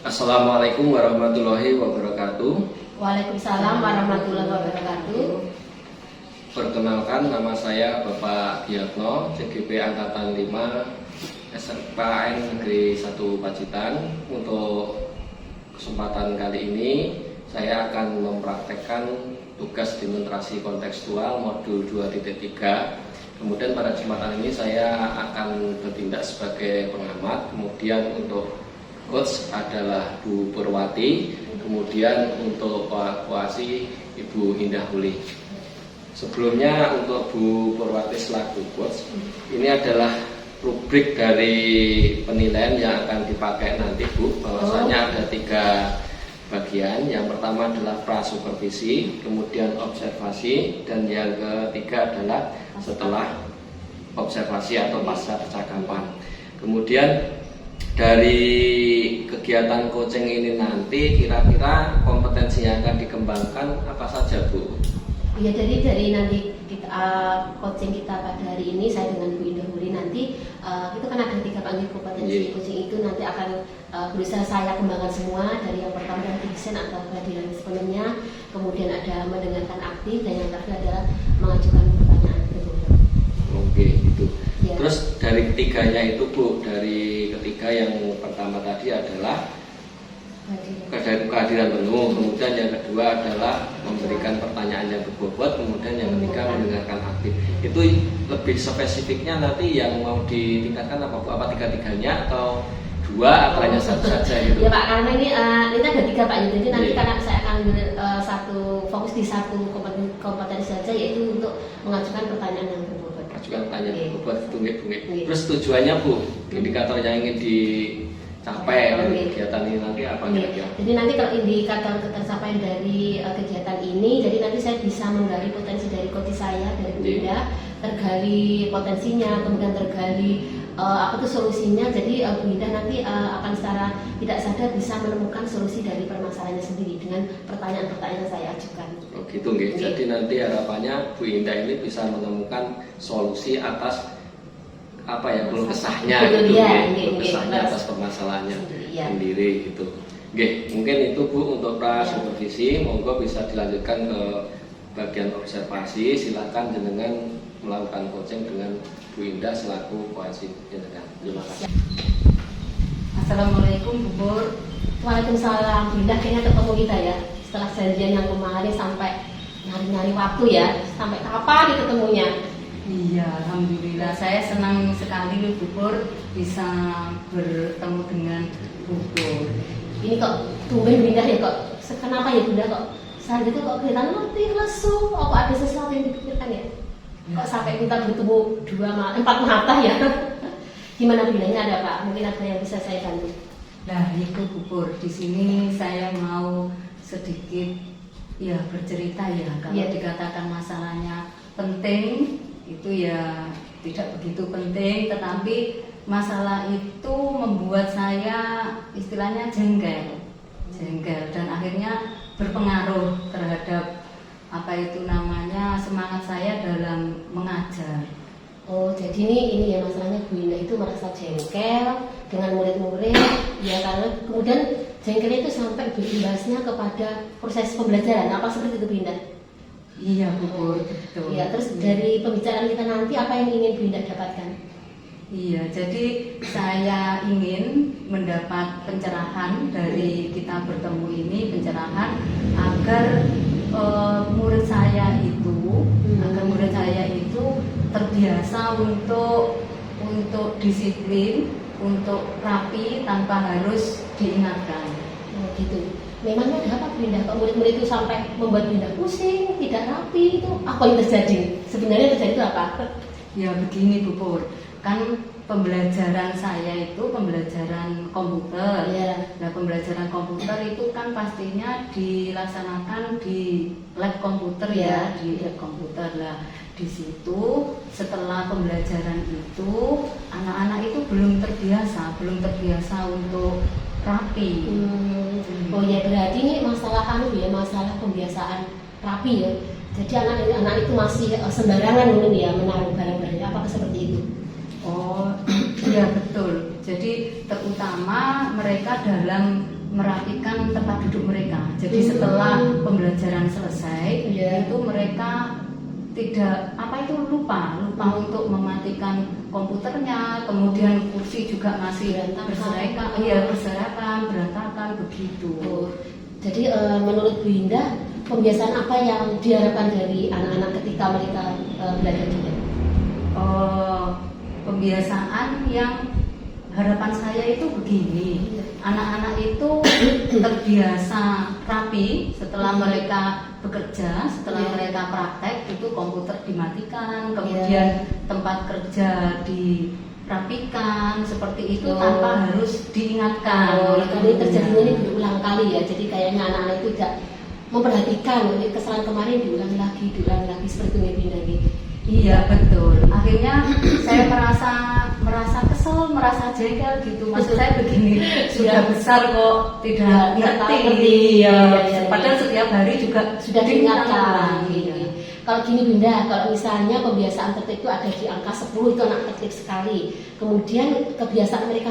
Assalamualaikum warahmatullahi wabarakatuh. Waalaikumsalam warahmatullahi wabarakatuh. Perkenalkan, nama saya Bapak Giatno, CGP Angkatan 5 SMPN Negeri 1 Pacitan. Untuk kesempatan kali ini saya akan mempraktekkan tugas demonstrasi kontekstual modul 2.3. Kemudian pada kesempatan ini saya akan bertindak sebagai pengamat. Kemudian untuk coach adalah Bu Purwati, kemudian untuk evakuasi Ibu Indah Uli. Sebelumnya untuk Bu Purwati selaku coach, ini adalah rubrik dari penilaian yang akan dipakai nanti Bu. Bahwasanya ada 3 bagian. Yang pertama adalah prasupervisi, kemudian observasi, dan yang ketiga adalah setelah observasi atau pasca percakapan. Kemudian dari kegiatan coaching ini nanti kira-kira kompetensi yang akan dikembangkan apa saja Bu? Ya, jadi dari nanti kita, coaching kita pada hari ini saya dengan Bu Indah Uli nanti itu kan ada 3 panggil kompetensi. Coaching itu nanti akan berusaha saya kembangkan semua. Dari yang pertama adalah desain atau kehadiran sepenuhnya, kemudian ada mendengarkan aktif, dan yang terakhir adalah mengajukan pertanyaan. Oke, itu. Ya. Terus dari ketiganya itu Bu, dari ketiga yang pertama tadi adalah kehadiran penuh, kemudian yang kedua adalah memberikan pertanyaan yang berbobot, kemudian yang ketiga mendengarkan aktif. Itu lebih spesifiknya nanti yang mau ditingkatkan apa Bu? Apa 3-tiganya atau 2 atau hanya satu saja gitu? Ya Pak, karena ini ada 3 Pak, jadi nanti karena saya akan fokus di satu kompetensi saja, yaitu untuk mengajukan pertanyaan yang berbobot. Mengajukan pertanyaan yang berbobot, itu. Terus tujuannya Bu, indikator yang ingin dicapai dari kegiatan ini nanti apa kira-kira? Jadi nanti kalau indikator tercapaian dari kegiatan ini, jadi nanti saya bisa menggali potensi dari coach saya, dari Bu Indah, tergali potensinya, kemudian tergali apa itu solusinya. Jadi Bu Indah nanti akan secara tidak sadar bisa menemukan solusi dari permasalahannya sendiri dengan pertanyaan-pertanyaan yang saya ajukan. Oh gitu nggih. Jadi nanti harapannya Bu Indah ini bisa menemukan solusi atas apa ya, keluh kesahnya gitu, keluh kesahnya atas permasalahannya sendiri gitu. Nggih, mungkin itu Bu untuk prasupervisi. Monggo bisa dilanjutkan ke bagian observasi. Silakan dengan melakukan coaching dengan Bu Indah selaku koalisi jenengan. Terima kasih. Assalamualaikum Bu Pur. Waalaikumsalam. Bu Indah, kayaknya ketemu kita ya. Setelah janjian yang kemarin sampai nyari-nyari waktu ya. Sampai kapan nih ketemunya? Iya, alhamdulillah. Saya senang sekali Bu Pur bisa bertemu dengan Bu Pur. Ini kok tumben Bu Indah ya kok. Kenapa ya Bu Indah kok? Saat itu kok kelihatan letih, lesu. Oh, kok ada sesuatu yang dipikirkan ya? Kok sampai kita bertemu 4 mata ya? Gimana Bu Indah? Ini ada Pak? Mungkin ada yang bisa saya bantu. Nah, itu Bu Pur. Di sini saya mau sedikit ya bercerita ya. Kalau dikatakan masalahnya penting, itu ya tidak begitu penting, tetapi masalah itu membuat saya istilahnya jengkel, dan akhirnya berpengaruh terhadap apa itu namanya semangat saya dalam mengajar. Oh, jadi ini ya masalahnya Bu Indah itu merasa jengkel dengan murid-murid, ya, karena kemudian jengkelnya itu sampai berimbasnya kepada proses pembelajaran. Apa seperti itu Bu Indah? Iya Bu Pur, betul. Iya, terus dari pembicaraan kita nanti apa yang ingin Bu Indah dapatkan? Iya, jadi saya ingin mendapat pencerahan dari kita bertemu ini, pencerahan agar murid saya itu terbiasa untuk disiplin, untuk rapi tanpa harus diingatkan. Oh, gitu. Memangnya ada apa Bu Indah? Kok murid-murid itu sampai membuat Bu Indah pusing, tidak rapi, itu apa yang terjadi? Sebenarnya terjadi itu apa? Ya begini Bu Pur, kan pembelajaran saya itu pembelajaran komputer. Nah, pembelajaran komputer itu kan pastinya dilaksanakan di lab komputer di lab komputer lah. Di situ setelah pembelajaran itu anak-anak itu belum terbiasa untuk rapi. Oh ya, berarti ini masalah masalah pembiasaan rapi ya. Jadi anak-anak itu masih sembarangan mungkin ya menaruh barang-barangnya, apakah seperti itu? Oh iya betul. Jadi terutama mereka dalam merapikan tempat duduk mereka. Jadi setelah pembelajaran selesai, itu mereka tidak lupa untuk mematikan komputernya, kemudian kursi juga masih berserakan, berantakan begitu. Jadi menurut Bu Indah, pembiasaan apa yang diharapkan dari anak-anak ketika mereka belajar juga? Pembiasaan yang harapan saya itu begini, anak-anak itu terbiasa rapi setelah mereka bekerja, setelah mereka praktek itu komputer dimatikan, kemudian tempat kerja dirapikan seperti itu tanpa harus diingatkan. Ini terjadinya ini berulang kali ya, jadi kayaknya anak-anak itu tidak memperhatikan kesalahan kemarin diulangi lagi seperti itu ya. Iya betul. Akhirnya saya merasa kesel, merasa jengkel gitu. Maksud saya begini, sudah besar kok tidak ngerti. Padahal setiap hari juga sudah diingatkan. Kalau gini Bunda, kalau misalnya kebiasaan tertib itu ada di angka 10 itu anak tertib sekali. Kemudian kebiasaan mereka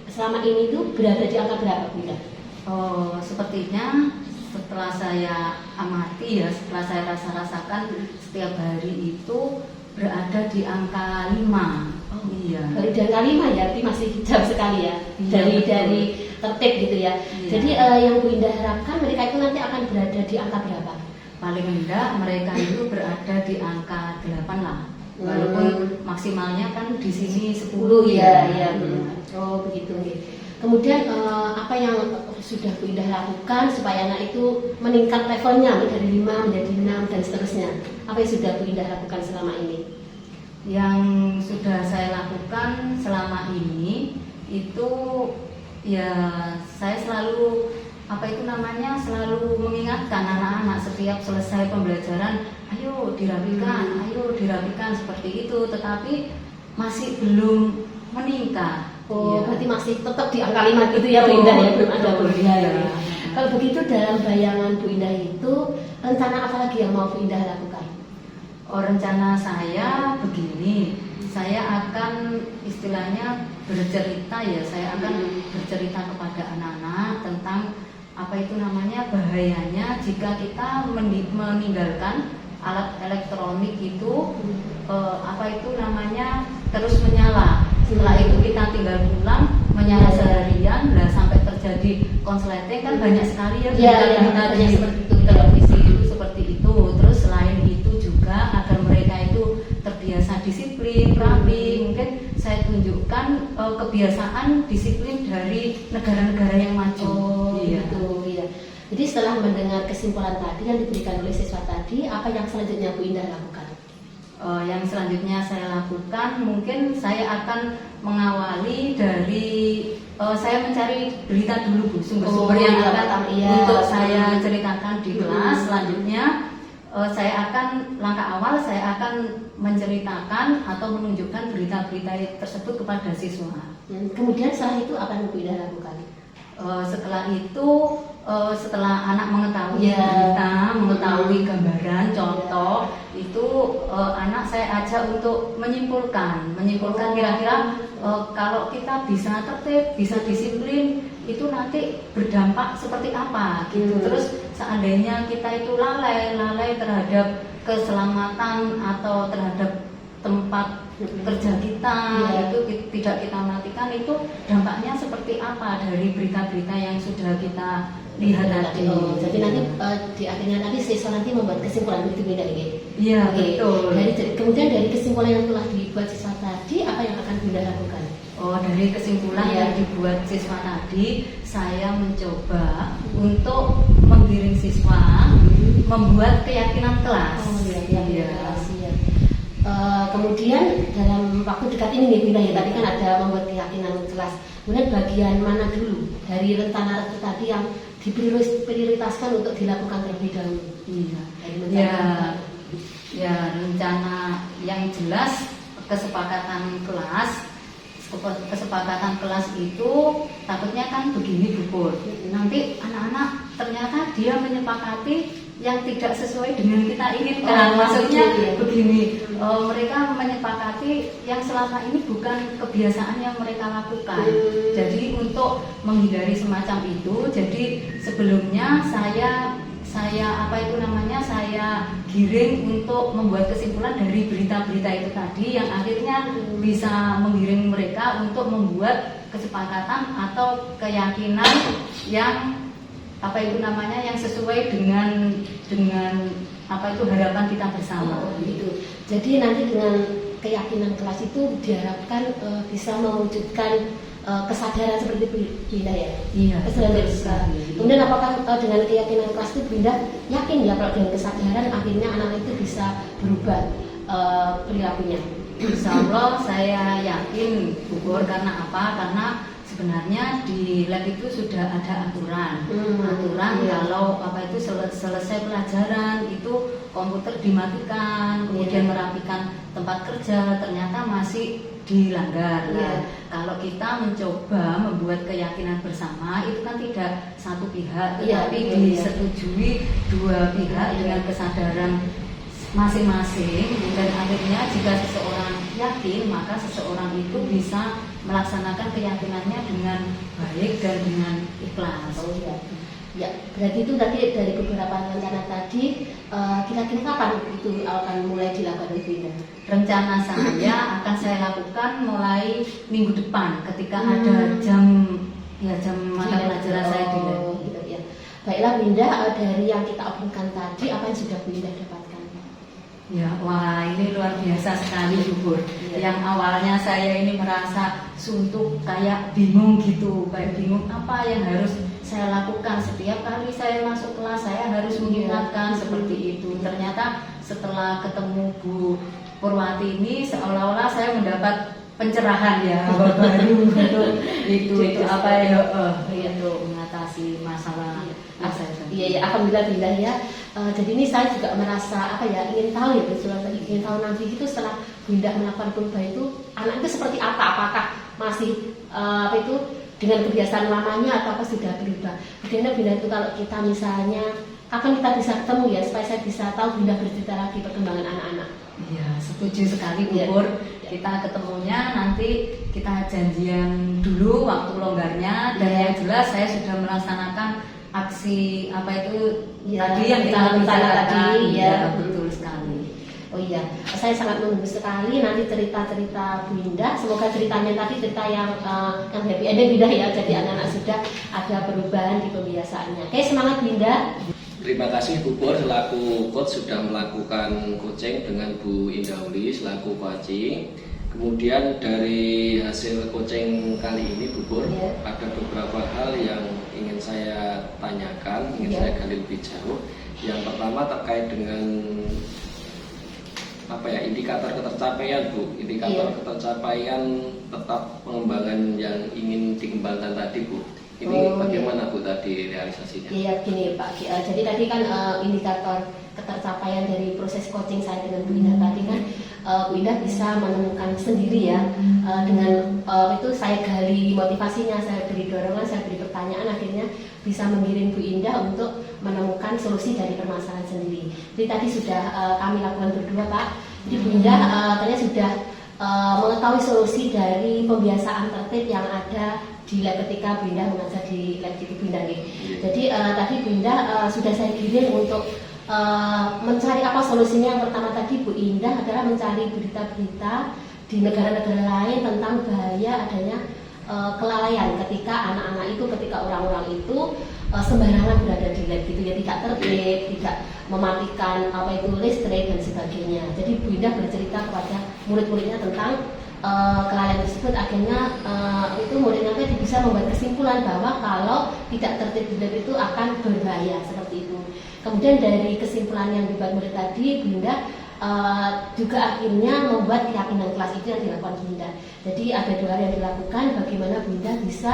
selama ini itu berada di angka berapa Bunda? Sepertinya setelah saya amati ya, setelah saya rasakan setiap hari itu berada di angka 5. Iya. Baru di angka 5 ya, berarti masih jauh sekali ya. Dari tertib gitu ya. Iya. Jadi yang Bu Indah harapkan mereka itu nanti akan berada di angka berapa? Paling rendah mereka itu berada di angka 8 lah. Walaupun maksimalnya kan di sini 10 ya. Oh begitu. Kemudian apa yang sudah Bu Indah lakukan supaya anak itu meningkat levelnya dari 5 menjadi 6 dan seterusnya? Apa yang sudah Bu Indah lakukan selama ini? Yang sudah saya lakukan selama ini itu ya saya selalu selalu mengingatkan anak-anak setiap selesai pembelajaran, ayo dirapikan seperti itu, tetapi masih belum meningkat. Berarti masih tetap di angka 5 gitu ya Bu Indah ya, belum ada perubahan. Kalau begitu dalam bayangan Bu Indah itu rencana apa lagi yang mau Bu Indah lakukan? Rencana saya begini, saya akan istilahnya bercerita ya, saya akan bercerita kepada anak-anak tentang bahayanya jika kita meninggalkan alat elektronik itu terus menyala. Setelah itu kita tinggal pulang menyala seharian, sampai terjadi konsleting kan banyak sekali ya berita di televisi itu seperti itu. Terus selain itu juga agar mereka itu terbiasa disiplin, rapi, mungkin saya tunjukkan kebiasaan disiplin dari negara-negara yang maju. Jadi setelah mendengar kesimpulan tadi yang diberikan oleh siswa tadi, apa yang selanjutnya Bu Indah lakukan? Yang selanjutnya saya lakukan, mungkin saya akan mengawali dari saya mencari berita dulu Bu, sumber-sumber yang akan untuk saya ceritakan di kelas. Selanjutnya langkah awal saya akan menceritakan atau menunjukkan berita-berita tersebut kepada siswa. Kemudian setelah itu apa yang Bu Indah lakukan? Setelah itu setelah anak mengetahui berita, mengetahui gambaran, contoh itu anak saya ajak untuk menyimpulkan kira-kira kalau kita bisa tertib, bisa disiplin itu nanti berdampak seperti apa gitu. Terus seandainya kita itu lalai terhadap keselamatan atau terhadap tempat kerja kita itu tidak kita matikan, itu dampaknya seperti apa dari berita-berita yang sudah kita lihat tadi. Jadi nanti di akhirnya nanti siswa nanti membuat kesimpulan itu beda ya. Iya betul. Kemudian dari kesimpulan yang telah dibuat siswa tadi, apa yang akan Bunda lakukan? Dari kesimpulan yang dibuat siswa tadi, saya mencoba untuk menggiring siswa membuat keyakinan kelas. Kemudian dalam waktu dekat ini nih Bunda ya, tadi kan ada membuat keyakinan kelas. Kemudian bagian mana dulu dari rencana itu tadi yang diprioritaskan untuk dilakukan terlebih dahulu? Rencana yang jelas kesepakatan kelas itu takutnya kan begini Bu Pur. Nanti anak-anak ternyata dia menyepakati yang tidak sesuai dengan kita inginkan. Maksudnya begini, mereka menyepakati sepakati yang selama ini bukan kebiasaan yang mereka lakukan. Jadi untuk menghindari semacam itu, jadi sebelumnya saya giring untuk membuat kesimpulan dari berita-berita itu tadi yang akhirnya bisa menggiring mereka untuk membuat kesepakatan atau keyakinan yang yang sesuai dengan harapan kita bersama. Gitu. Jadi nanti dengan keyakinan kelas itu diharapkan bisa mewujudkan kesadaran seperti Binda ya. Iya. Kesadaran sekali. Kemudian apakah dengan keyakinan kelas itu Binda yakin ya kalau dengan kesadaran akhirnya anak itu bisa berubah perilakunya? Insya Allah saya yakin, Bu Pur. Karena apa? Karena sebenarnya di lab itu sudah ada aturan. Kalau selesai pelajaran itu komputer dimatikan, kemudian merapikan tempat kerja, ternyata masih dilanggar. Kalau kita mencoba membuat keyakinan bersama itu kan tidak satu pihak, tetapi disetujui dua pihak dengan kesadaran masing-masing, dan akhirnya jika seseorang yakin maka seseorang itu bisa melaksanakan keyakinannya dengan baik dan dengan ikhlas. Ya, berarti itu tadi dari beberapa rencana tadi, kira-kira kapan itu akan mulai dilakukan Binda? Rencana saya akan saya lakukan mulai minggu depan ketika ada jam mata pelajaran saya di lab. Gitu ya. Baiklah Binda, dari yang kita obrolkan tadi apa yang sudah Binda dapatkan? Ya, wah ini luar biasa sekali Bu Pur. Yang awalnya saya ini merasa suntuk, kayak bingung apa yang harus saya lakukan. Setiap kali saya masuk kelas saya harus mengingatkan seperti itu. Ternyata setelah ketemu Bu Purwati ini seolah-olah saya mendapat pencerahan baru itu mengatasi masalah. Alhamdulillah Binda ya. Jadi ini saya juga merasa ingin tahu ingin tahu nanti itu setelah Binda melakukan perubahan itu anak itu seperti apa? Apakah masih dengan kebiasaan lamanya atau sudah berubah? Bagaimana Binda itu kalau kita misalnya kapan kita bisa ketemu ya supaya saya bisa tahu Binda bercerita lagi perkembangan anak-anak. Iya, setuju sekali Bu Pur. Kita ketemunya nanti kita janjian dulu waktu longgarnya, dan yang jelas saya sudah melaksanakan aksi tadi yang kita bicarakan tadi. Ya, betul sekali. Oh iya, saya sangat menunggu sekali nanti cerita-cerita Binda. Semoga ceritanya tadi cerita yang happy ending Binda ya. Jadi anak-anak sudah ada perubahan di kebiasaannya. Oke, semangat Binda. Terima kasih Bu Pur selaku coach sudah melakukan coaching dengan Bu Indauli selaku coaching. Kemudian dari hasil coaching kali ini Bu Pur, ada beberapa hal yang ingin saya tanyakan, saya gali lebih jauh. Yang pertama terkait dengan indikator ketercapaian Bu, ketercapaian tetap pengembangan yang ingin dikembangkan tadi Bu. Ini bagaimana Bu tadi realisasinya? Iya gini Pak, jadi tadi kan indikator ketercapaian dari proses coaching saya dengan Bu Indah tadi kan Bu Indah bisa menemukan sendiri ya, dengan itu saya gali motivasinya, saya beri dorongan, saya beri pertanyaan, akhirnya bisa mengirim Bu Indah untuk menemukan solusi dari permasalahan sendiri. Jadi tadi sudah kami lakukan berdua Pak. Jadi Bu Indah ternyata sudah mengetahui solusi dari pembiasaan tertib yang ada di lab ketika Binda mengajar di lab di Binda. Jadi tadi Binda sudah saya giring untuk mencari apa solusinya. Yang pertama tadi Bu Indah adalah mencari berita-berita di negara-negara lain tentang bahaya adanya kelalaian ketika anak-anak itu, ketika orang-orang itu sembarangan berada di lab gitu ya, tidak tertib, tidak mematikan listrik dan sebagainya. Jadi Bu Indah bercerita kepada murid-muridnya tentang kelalaian tersebut. Akhirnya itu muridnya bisa membuat kesimpulan bahwa kalau tidak tertib di lab itu akan berbahaya seperti itu. Kemudian dari kesimpulan yang dibuat murid tadi, Binda juga akhirnya membuat keyakinan kelas itu yang dilakukan Binda. Jadi ada dua hal yang dilakukan, bagaimana Binda bisa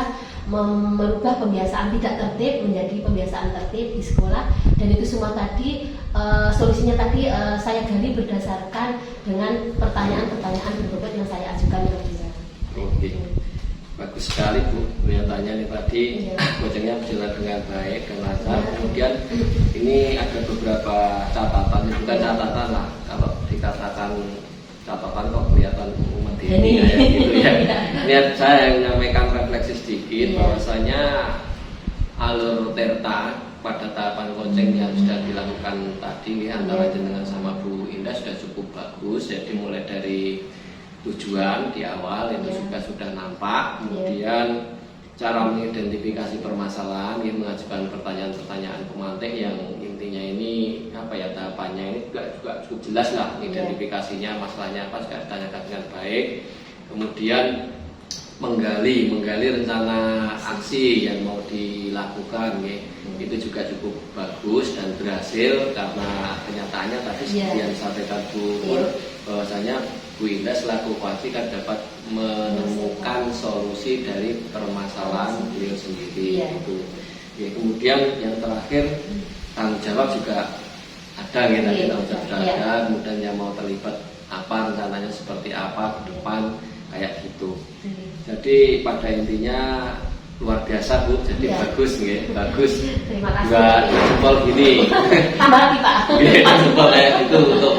merubah kebiasaan tidak tertib menjadi kebiasaan tertib di sekolah, dan itu semua tadi solusinya tadi saya gali berdasarkan dengan pertanyaan-pertanyaan berbobot yang saya ajukan ke Binda. Oke. Bagus sekali Bu, kelihatannya ini tadi coachingnya berjalan dengan baik dan lancar. Kemudian ini ada beberapa catatan, bukan catatan lah, kalau dikatakan catatan kok kelihatan ini. Gitu ya. Niat saya menyampaikan refleksi sedikit bahwasanya alur Terta pada tahapan coaching yang sudah dilakukan tadi antara jenengan sama Bu Indah sudah cukup bagus. Jadi mulai dari tujuan di awal itu juga sudah nampak, kemudian cara mengidentifikasi permasalahan, ini mengajukan pertanyaan-pertanyaan pemantik yang intinya ini apa ya, tahapannya ini juga cukup jelas lah identifikasinya, masalahnya apa juga ditanyakan dengan baik. Kemudian menggali rencana aksi yang mau dilakukan ya. Itu juga cukup bagus dan berhasil karena kenyataannya tadi seperti yang disampaikan Bu Nur, bahwasanya Bu Indah selaku koaksi kan dapat menemukan solusi dari permasalahan beliau sendiri. Gitu. Ya, kemudian yang terakhir tanggung jawab juga ada gitu, tanggung jawab juga ada. Kemudian yang mau terlibat apa rencananya seperti apa ke depan kayak gitu. Jadi pada intinya luar biasa Bu, jadi bagus nggih, bagus. Terima kasih. Dua jempol gini. Tambah lagi Pak. Jempol kayak itu untuk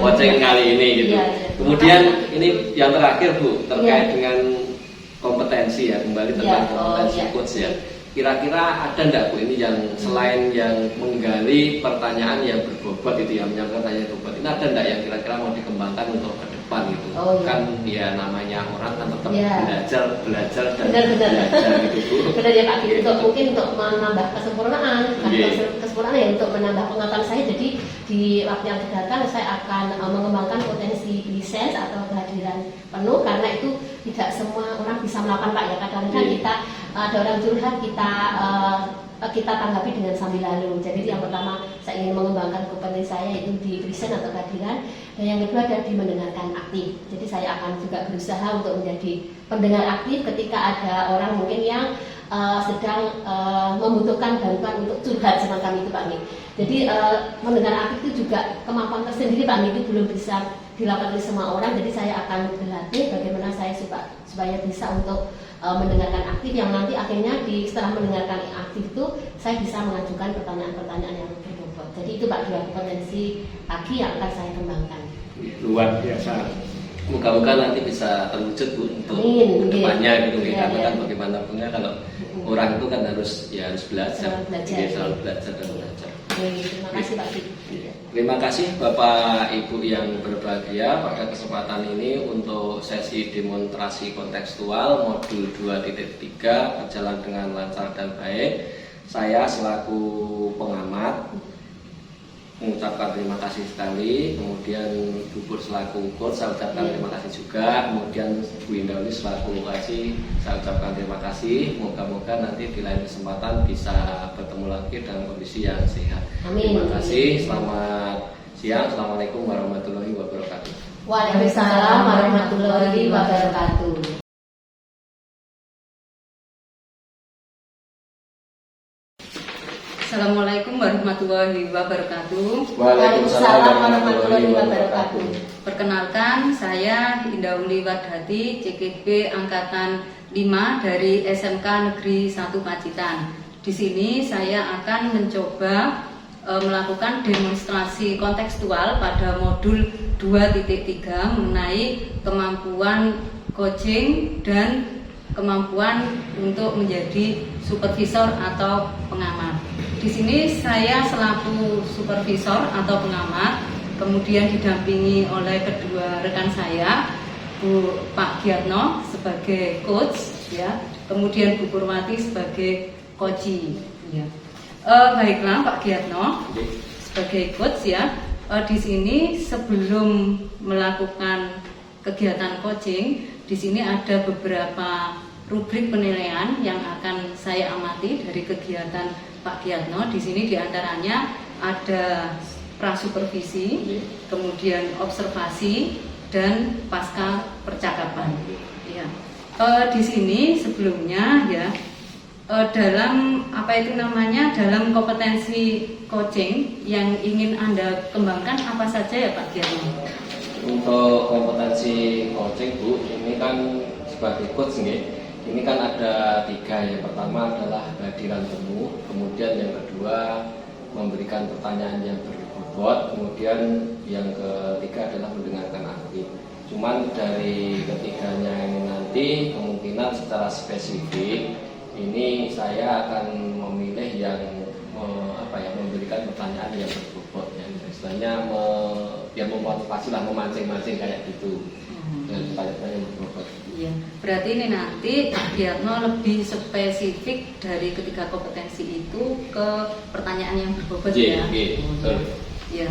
coaching kali ini gitu. Kemudian ini yang terakhir Bu, terkait dengan kompetensi ya, kembali tentang kompetensi coach ya. Kira-kira ada enggak Bu ini yang selain yang menggali pertanyaan yang berbobot itu, yang menyangkut pertanyaan berbobot, ini ada enggak yang kira-kira mau dikembangkan untuk ke depan gitu? Kan ya namanya orang kan tetap belajar dan belajar gitu Bu. Benar ya Pak, untuk mungkin untuk menambah kesempurnaan, kesempurnaan ya untuk menambah pengetahuan saya. Jadi di waktu yang datang saya akan mengembangkan potensi lisensi atau kehadiran penuh, karena itu tidak semua orang bisa melakukan Pak ya. Kadang-kadang kita ada orang curhat, kita tanggapi dengan sambil lalu. Jadi yang pertama saya ingin mengembangkan kompetensi saya itu di present atau kehadiran, dan yang kedua ada di mendengarkan aktif. Jadi saya akan juga berusaha untuk menjadi pendengar aktif ketika ada orang mungkin yang sedang membutuhkan bantuan untuk curhat semacam itu Pak Nik. Jadi mendengar aktif itu juga kemampuan tersendiri Pak Nik, itu belum bisa dilakukan oleh semua orang. Jadi saya akan berlatih bagaimana saya supaya bisa untuk mendengarkan aktif, yang nanti akhirnya setelah mendengarkan aktif itu saya bisa mengajukan pertanyaan-pertanyaan yang berbobot. Jadi itu Pak, dua kompetensi pagi yang akan saya kembangkan. Luar biasa. Moga-moga nanti bisa terwujud Bu untuk kedepannya gitu karena kan bagaimanapun kalau orang itu kan harus belajar, selalu belajar dan belajar. Terima kasih Pak. Terima kasih Bapak Ibu yang berbahagia pada kesempatan ini untuk sesi demonstrasi kontekstual modul 2.3 berjalan dengan lancar dan baik. Saya selaku pengamat mengucapkan terima kasih sekali. Kemudian Bu Pur selaku coach saya ucapkan terima kasih juga. Kemudian Bu Indah selaku lokasi saya ucapkan terima kasih. Moga-moga nanti di lain kesempatan bisa bertemu lagi dalam kondisi yang sehat. Amin. Terima kasih. Selamat siang. Assalamualaikum warahmatullahi wabarakatuh. Waalaikumsalam warahmatullahi wabarakatuh. Assalamualaikum warahmatullahi wabarakatuh. Waalaikumsalam warahmatullahi wabarakatuh. Perkenalkan, saya Indah Uli Wardhati, CKB Angkatan 5 dari SMK Negeri 1 Pacitan. Di sini saya akan mencoba melakukan demonstrasi kontekstual pada modul 2.3 mengenai kemampuan coaching dan kemampuan untuk menjadi supervisor atau pengamat. Di sini saya selaku supervisor atau pengamat, kemudian didampingi oleh kedua rekan saya, Pak Giatno sebagai coach, ya, kemudian Bu Purwati sebagai coachee. Ya. Baiklah Pak Giatno sebagai coach ya. Di sini sebelum melakukan kegiatan coaching, di sini ada beberapa rubrik penilaian yang akan saya amati dari kegiatan Pak Giatno. Di sini diantaranya ada prasupervisi, kemudian observasi dan pasca percakapan. Ya. Di sini sebelumnya ya dalam dalam kompetensi coaching yang ingin Anda kembangkan apa saja ya Pak Giatno? Untuk kompetensi coaching Bu, ini kan sebagai coach nih. Ini kan ada 3, yang pertama adalah kehadiran penuh, kemudian yang kedua memberikan pertanyaan yang berbobot, kemudian yang ketiga adalah mendengarkan aktif. Cuman dari ketiganya ini nanti kemungkinan secara spesifik ini saya akan memilih yang memberikan pertanyaan yang berbobot ya. Istilahnya yang memotivasi lah, memancing-mancing kayak gitu. Dan pertanyaan yang berbobot. Iya, berarti ini nanti Pak Giatno lebih spesifik dari ketiga kompetensi itu ke pertanyaan yang berbobot ya. Iya, betul. Ya,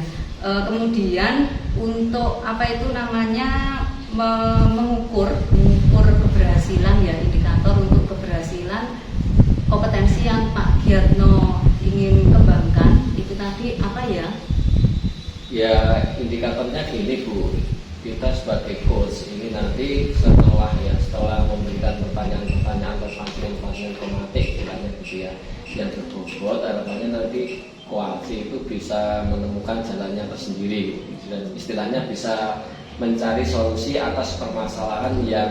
kemudian untuk apa itu namanya mengukur keberhasilan ya, indikator untuk keberhasilan kompetensi yang Pak Giatno ingin kembangkan itu tadi apa ya? Ya indikatornya gini Bu, kita sebagai coach ini nanti setelah memberikan pertanyaan-pertanyaan atau pancingan-pancingan tematik gitu ya, yang berbobot, harapannya nanti koalisi itu bisa menemukan jalannya tersendiri, dan istilahnya bisa mencari solusi atas permasalahan yang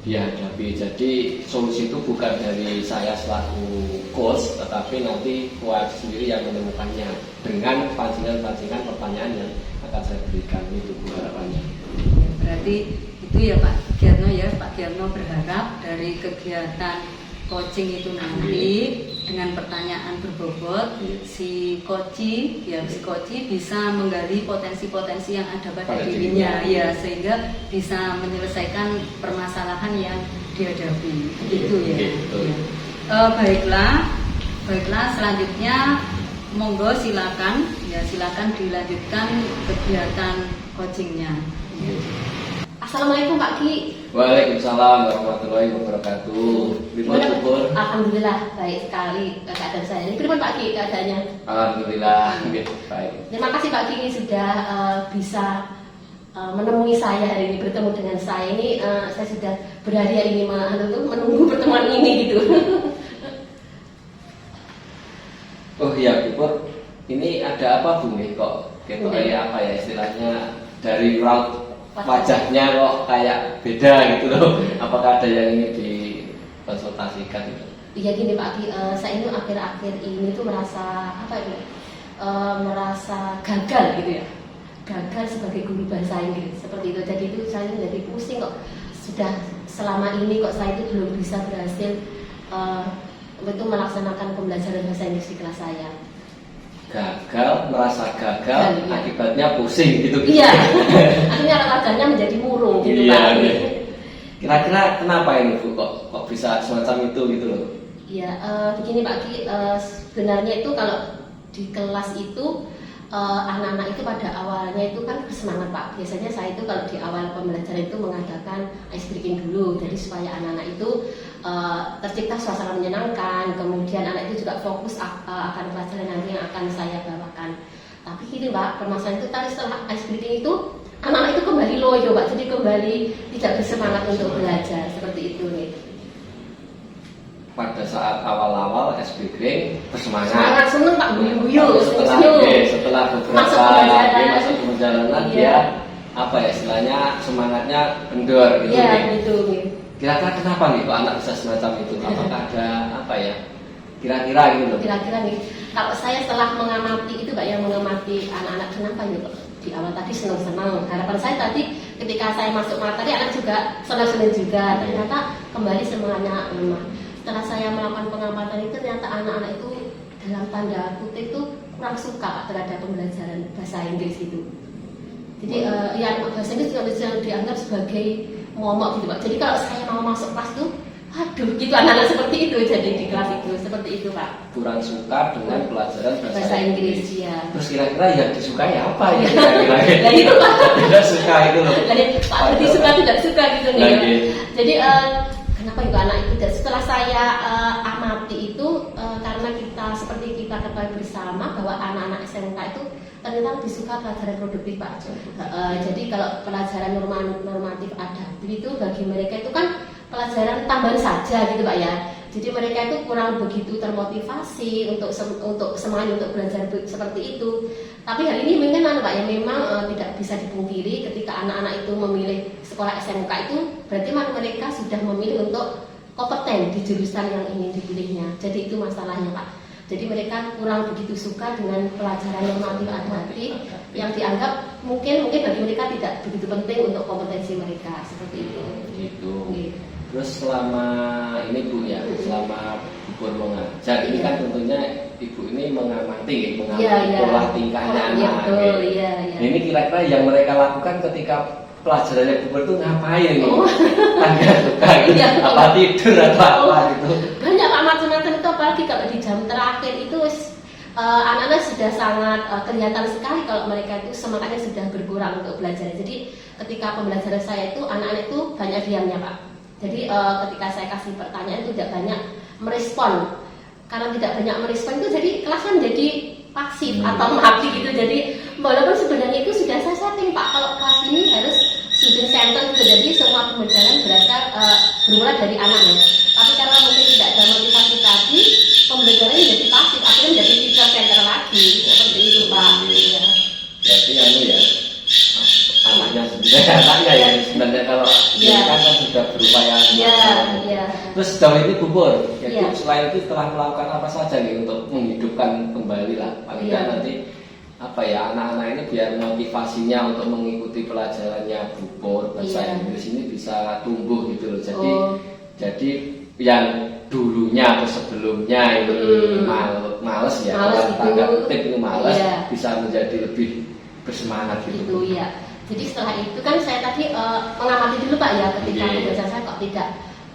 dihadapi. Jadi solusi itu bukan dari saya selaku coach, tetapi nanti koalisi sendiri yang menemukannya dengan pancingan-pancingan pertanyaan yang akan saya berikan. Itu harapannya. Berarti itu ya Pak Giatno ya, Pak Giatno berharap dari kegiatan coaching itu nanti dengan pertanyaan berbobot si coach bisa menggali potensi-potensi yang ada pada dirinya ya, sehingga bisa menyelesaikan permasalahan yang dihadapi. Itu ya. Baiklah selanjutnya monggo silakan dilanjutkan kegiatan coachingnya. Assalamualaikum Pak Ki. Waalaikumsalam warahmatullahi wabarakatuh. Alhamdulillah baik sekali keadaan saya. Ini bagaimana Pak Ki keadaannya? Alhamdulillah baik. Terima kasih Pak Ki sudah bisa menemui saya hari ini, bertemu dengan saya ini. Saya sudah berhari-hari ini menunggu pertemuan ini gitu. Oh iya Bu Pur, ini ada apa Bu nih kok kayak apa ya istilahnya dari raut wajahnya kok kayak beda gitu loh. Apakah ada yang ingin dikonsultasikan gitu? Iya gini Pak Ki, saya ini akhir-akhir ini tuh merasa merasa gagal gitu ya. Gagal sebagai guru bahasa Inggris seperti itu. Jadi itu saya jadi pusing kok. Sudah selama ini kok saya itu belum bisa berhasil untuk melaksanakan pembelajaran bahasa Inggris di kelas saya. Merasa gagal, iya. Akibatnya pusing gitu. Iya. Akhirnya wajahnya menjadi murung gitu Pak. Iya. Kira-kira kenapa ini Bu kok bisa semacam itu gitu loh? Iya, begini Pak Ki, sebenarnya itu kalau di kelas itu anak-anak itu pada awalnya itu kan bersemangat Pak. Biasanya saya itu kalau di awal pembelajaran itu mengadakan ice breaking dulu, jadi supaya anak-anak itu tercipta suasana menyenangkan. Kemudian anak itu juga fokus akan pelajaran nanti yang akan saya bawakan. Tapi gini Pak, permasalahan itu tadi setelah ice breaking itu anak-anak itu kembali loyo Pak, jadi kembali tidak bersemangat untuk belajar seperti itu nih. Pada saat awal-awal ice breaking bersemangat. Sangat seneng Pak, guyu-guyu. Setelah beberapa masuk perjalanan dia apa ya istilahnya semangatnya kendor gitu. Iya gitu. Kira-kira kenapa nih kok anak bisa semacam itu? Apakah ada apa ya? Kira-kira gitu loh. Kira-kira nih, kalau saya setelah mengamati itu Pak, yang mengamati anak-anak kenapa ya Pak? Di awal tadi senang-senang. Harapan saya tadi ketika saya masuk materi anak juga senang-senang juga. Ternyata kembali semuanya lemah. Setelah saya melakukan pengamatan itu ternyata anak-anak itu dalam tanda kutip itu kurang suka Pak terhadap pembelajaran bahasa Inggris itu. Jadi bahasa Inggris juga bisa dianggap sebagai momok gitu Pak. Jadi kalau saya mau masuk kelas tuh, aduh gitu anak-anak seperti itu jadi di kelas itu seperti itu Pak. Kurang suka dengan pelajaran bahasa Inggris. Ya. Terus kira-kira yang disukai apa ya? Kira-kira. Nah itu Pak. Tidak suka itu loh. Pak jadi suka tidak suka gitu nih. Jadi kenapa itu anak itu? Dan setelah saya amati itu karena kita seperti kita ketahui bersama bahwa anak-anak SMK itu ternyata lebih suka pelajaran produktif Pak. Jadi kalau pelajaran normatif adaptif itu bagi mereka itu kan pelajaran tambahan saja gitu Pak ya. Jadi mereka itu kurang begitu termotivasi untuk semangat untuk belajar seperti itu. Tapi hal ini memang Pak ya memang tidak bisa dipungkiri ketika anak-anak itu memilih sekolah SMK itu berarti mereka sudah memilih untuk kompeten di jurusan yang ingin dipilihnya. Jadi itu masalahnya Pak. Jadi mereka kurang begitu suka dengan pelajaran normatif adaptif yang dianggap mungkin bagi mereka tidak begitu penting untuk kompetensi mereka seperti itu. Gitu. Gitu. Terus selama ini Bu ya, selama Bu mengajar ini kan tentunya Ibu ini mengamati pola tingkahnya Iya, anak. betul, gitu. iya. Ini kira-kira yang mereka lakukan ketika pelajarannya Bu itu ngapain nih? Oh. Tangga suka gitu, Iya. apa tidur atau apa gitu? Banyak Pak, macam-macam itu, apalagi kalau di jam terakhir itu anak-anak sudah sangat kelihatan sekali kalau mereka itu semangatnya sudah berkurang untuk belajar. Jadi ketika pembelajaran saya itu anak-anak itu banyak diamnya Pak. Jadi ketika saya kasih pertanyaan itu tidak banyak merespon. Karena tidak banyak merespon itu jadi kelasnya menjadi pasif atau mati gitu. Jadi walaupun sebenarnya itu sudah saya setting Pak, kalau kelas ini harus student center gitu. Jadi semua pembelajaran berasal bermula dari anaknya. Tapi karena mungkin tidak ada motivasi tadi, pembelajarannya jadi pasif, akhirnya menjadi teacher center lagi. Seperti itu Pak. Iya. Berarti ya anaknya ya sebenarnya kalau Iya. kan sudah berupaya. Iya. Terus sejauh ini Bu Pur, jadi Iya. selain itu telah melakukan apa saja nih untuk menghidupkan kembali lah paling Iya. nggak nanti apa ya anak-anak ini biar motivasinya untuk mengikuti pelajarannya Bu Pur bahasa Iya. Inggris ini bisa tumbuh gitu loh. Jadi Oh. jadi yang dulunya atau sebelumnya ini males ya, Males dalam tanda itu. kutip ini males Iya. bisa menjadi lebih bersemangat gitu. Itu ya. Jadi setelah itu kan saya tadi mengamati dulu Pak ya, ketika Iya. pembelajaran saya kok tidak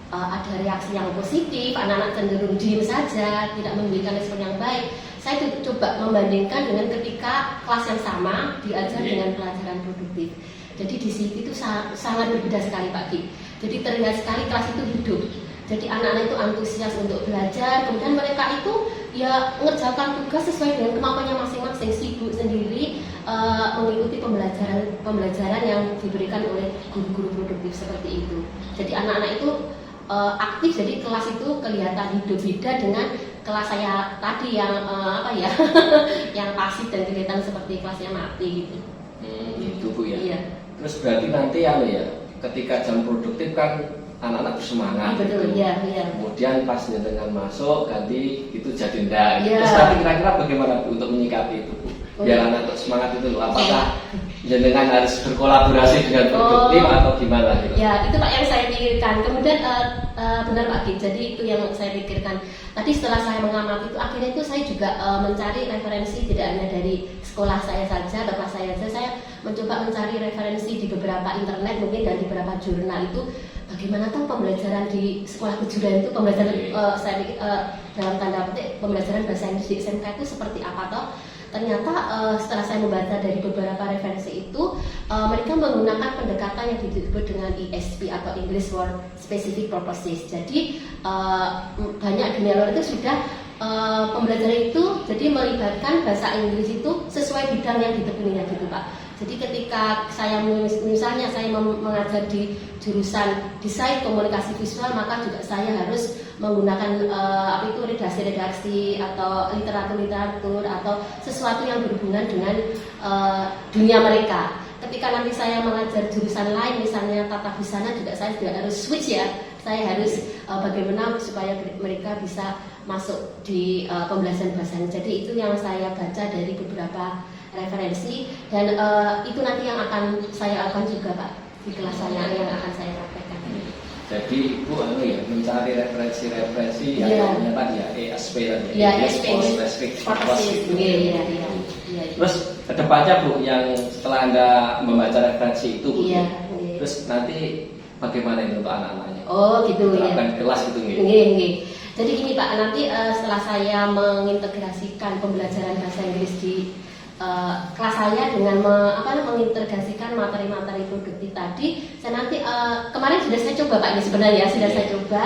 ada reaksi yang positif, anak-anak cenderung diem saja, tidak memberikan respon yang baik. Saya coba membandingkan dengan ketika kelas yang sama diajar Iya. dengan pelajaran produktif. Jadi di situ itu sangat berbeda sekali Pak Ki. Jadi terlihat sekali kelas itu hidup. Jadi anak-anak itu antusias untuk belajar, kemudian mereka itu ya mengerjakan tugas sesuai dengan kemampuannya masing-masing, sibuk sendiri mengikuti pembelajaran yang diberikan oleh guru-guru produktif seperti itu. Jadi anak-anak itu aktif, jadi kelas itu kelihatan hidup, beda dengan kelas saya tadi yang yang pasif dan kelihatan seperti kelasnya mati gitu. Gitu Bu ya. Iya. Terus berarti nanti ya ketika jam produktif kan anak-anak bersemangat. Betul, gitu. iya. Kemudian pas dengan masuk ganti itu jadi ndak. Iya. Terus nanti kira-kira bagaimana Bu untuk menyikapi itu Bu? Biar anak semangat itu loh. Apakah jenengan harus berkolaborasi dengan produktif atau gimana gitu? Ya itu Pak yang saya pikirkan. Kemudian benar Pak Ki, jadi itu yang saya pikirkan. Tadi setelah saya mengamati itu, akhirnya itu saya juga mencari referensi tidak hanya dari sekolah saya saja, bapak saya saja. Saya mencoba mencari referensi di beberapa internet mungkin dan di beberapa jurnal itu. Bagaimana tuh pembelajaran di sekolah kejuruan itu, pembelajaran saya pikir dalam tanda petik pembelajaran bahasa Inggris di SMK itu seperti apa toh? Ternyata setelah saya membaca dari beberapa referensi itu, mereka menggunakan pendekatan yang disebut dengan ESP atau English for Specific Purposes. Jadi banyak dunia luar itu sudah pembelajaran itu jadi melibatkan bahasa Inggris itu sesuai bidang yang ditekuninya gitu Pak. Jadi ketika saya misalnya saya mengajar di jurusan desain komunikasi visual, maka juga saya harus menggunakan redaksi-redaksi atau literatur-literatur atau sesuatu yang berhubungan dengan dunia mereka. Ketika nanti saya mengajar jurusan lain, misalnya tata busana, juga saya juga harus switch ya. Saya harus bagaimana supaya mereka bisa masuk di pembelajaran bahasa. Jadi itu yang saya baca dari beberapa referensi dan itu nanti yang akan saya lakukan juga Pak di kelas saya yang akan saya praktekkan. Jadi Ibu mencari referensi yang namanya tadi ya ESP tadi. Ya, ESP. Specific Purpose. Iya. Terus kedepannya Bu, yang setelah Anda membaca referensi itu Bu, Iya. terus nanti bagaimana ini untuk anak-anaknya? Oh gitu ya. Terapkan kelas gitu nggih. Nggih. Jadi gini Pak, nanti setelah saya mengintegrasikan pembelajaran bahasa Inggris di kelas saya dengan mengintegrasikan materi-materi produktif tadi, saya nanti kemarin sudah saya coba Pak ini sebenarnya sudah saya coba,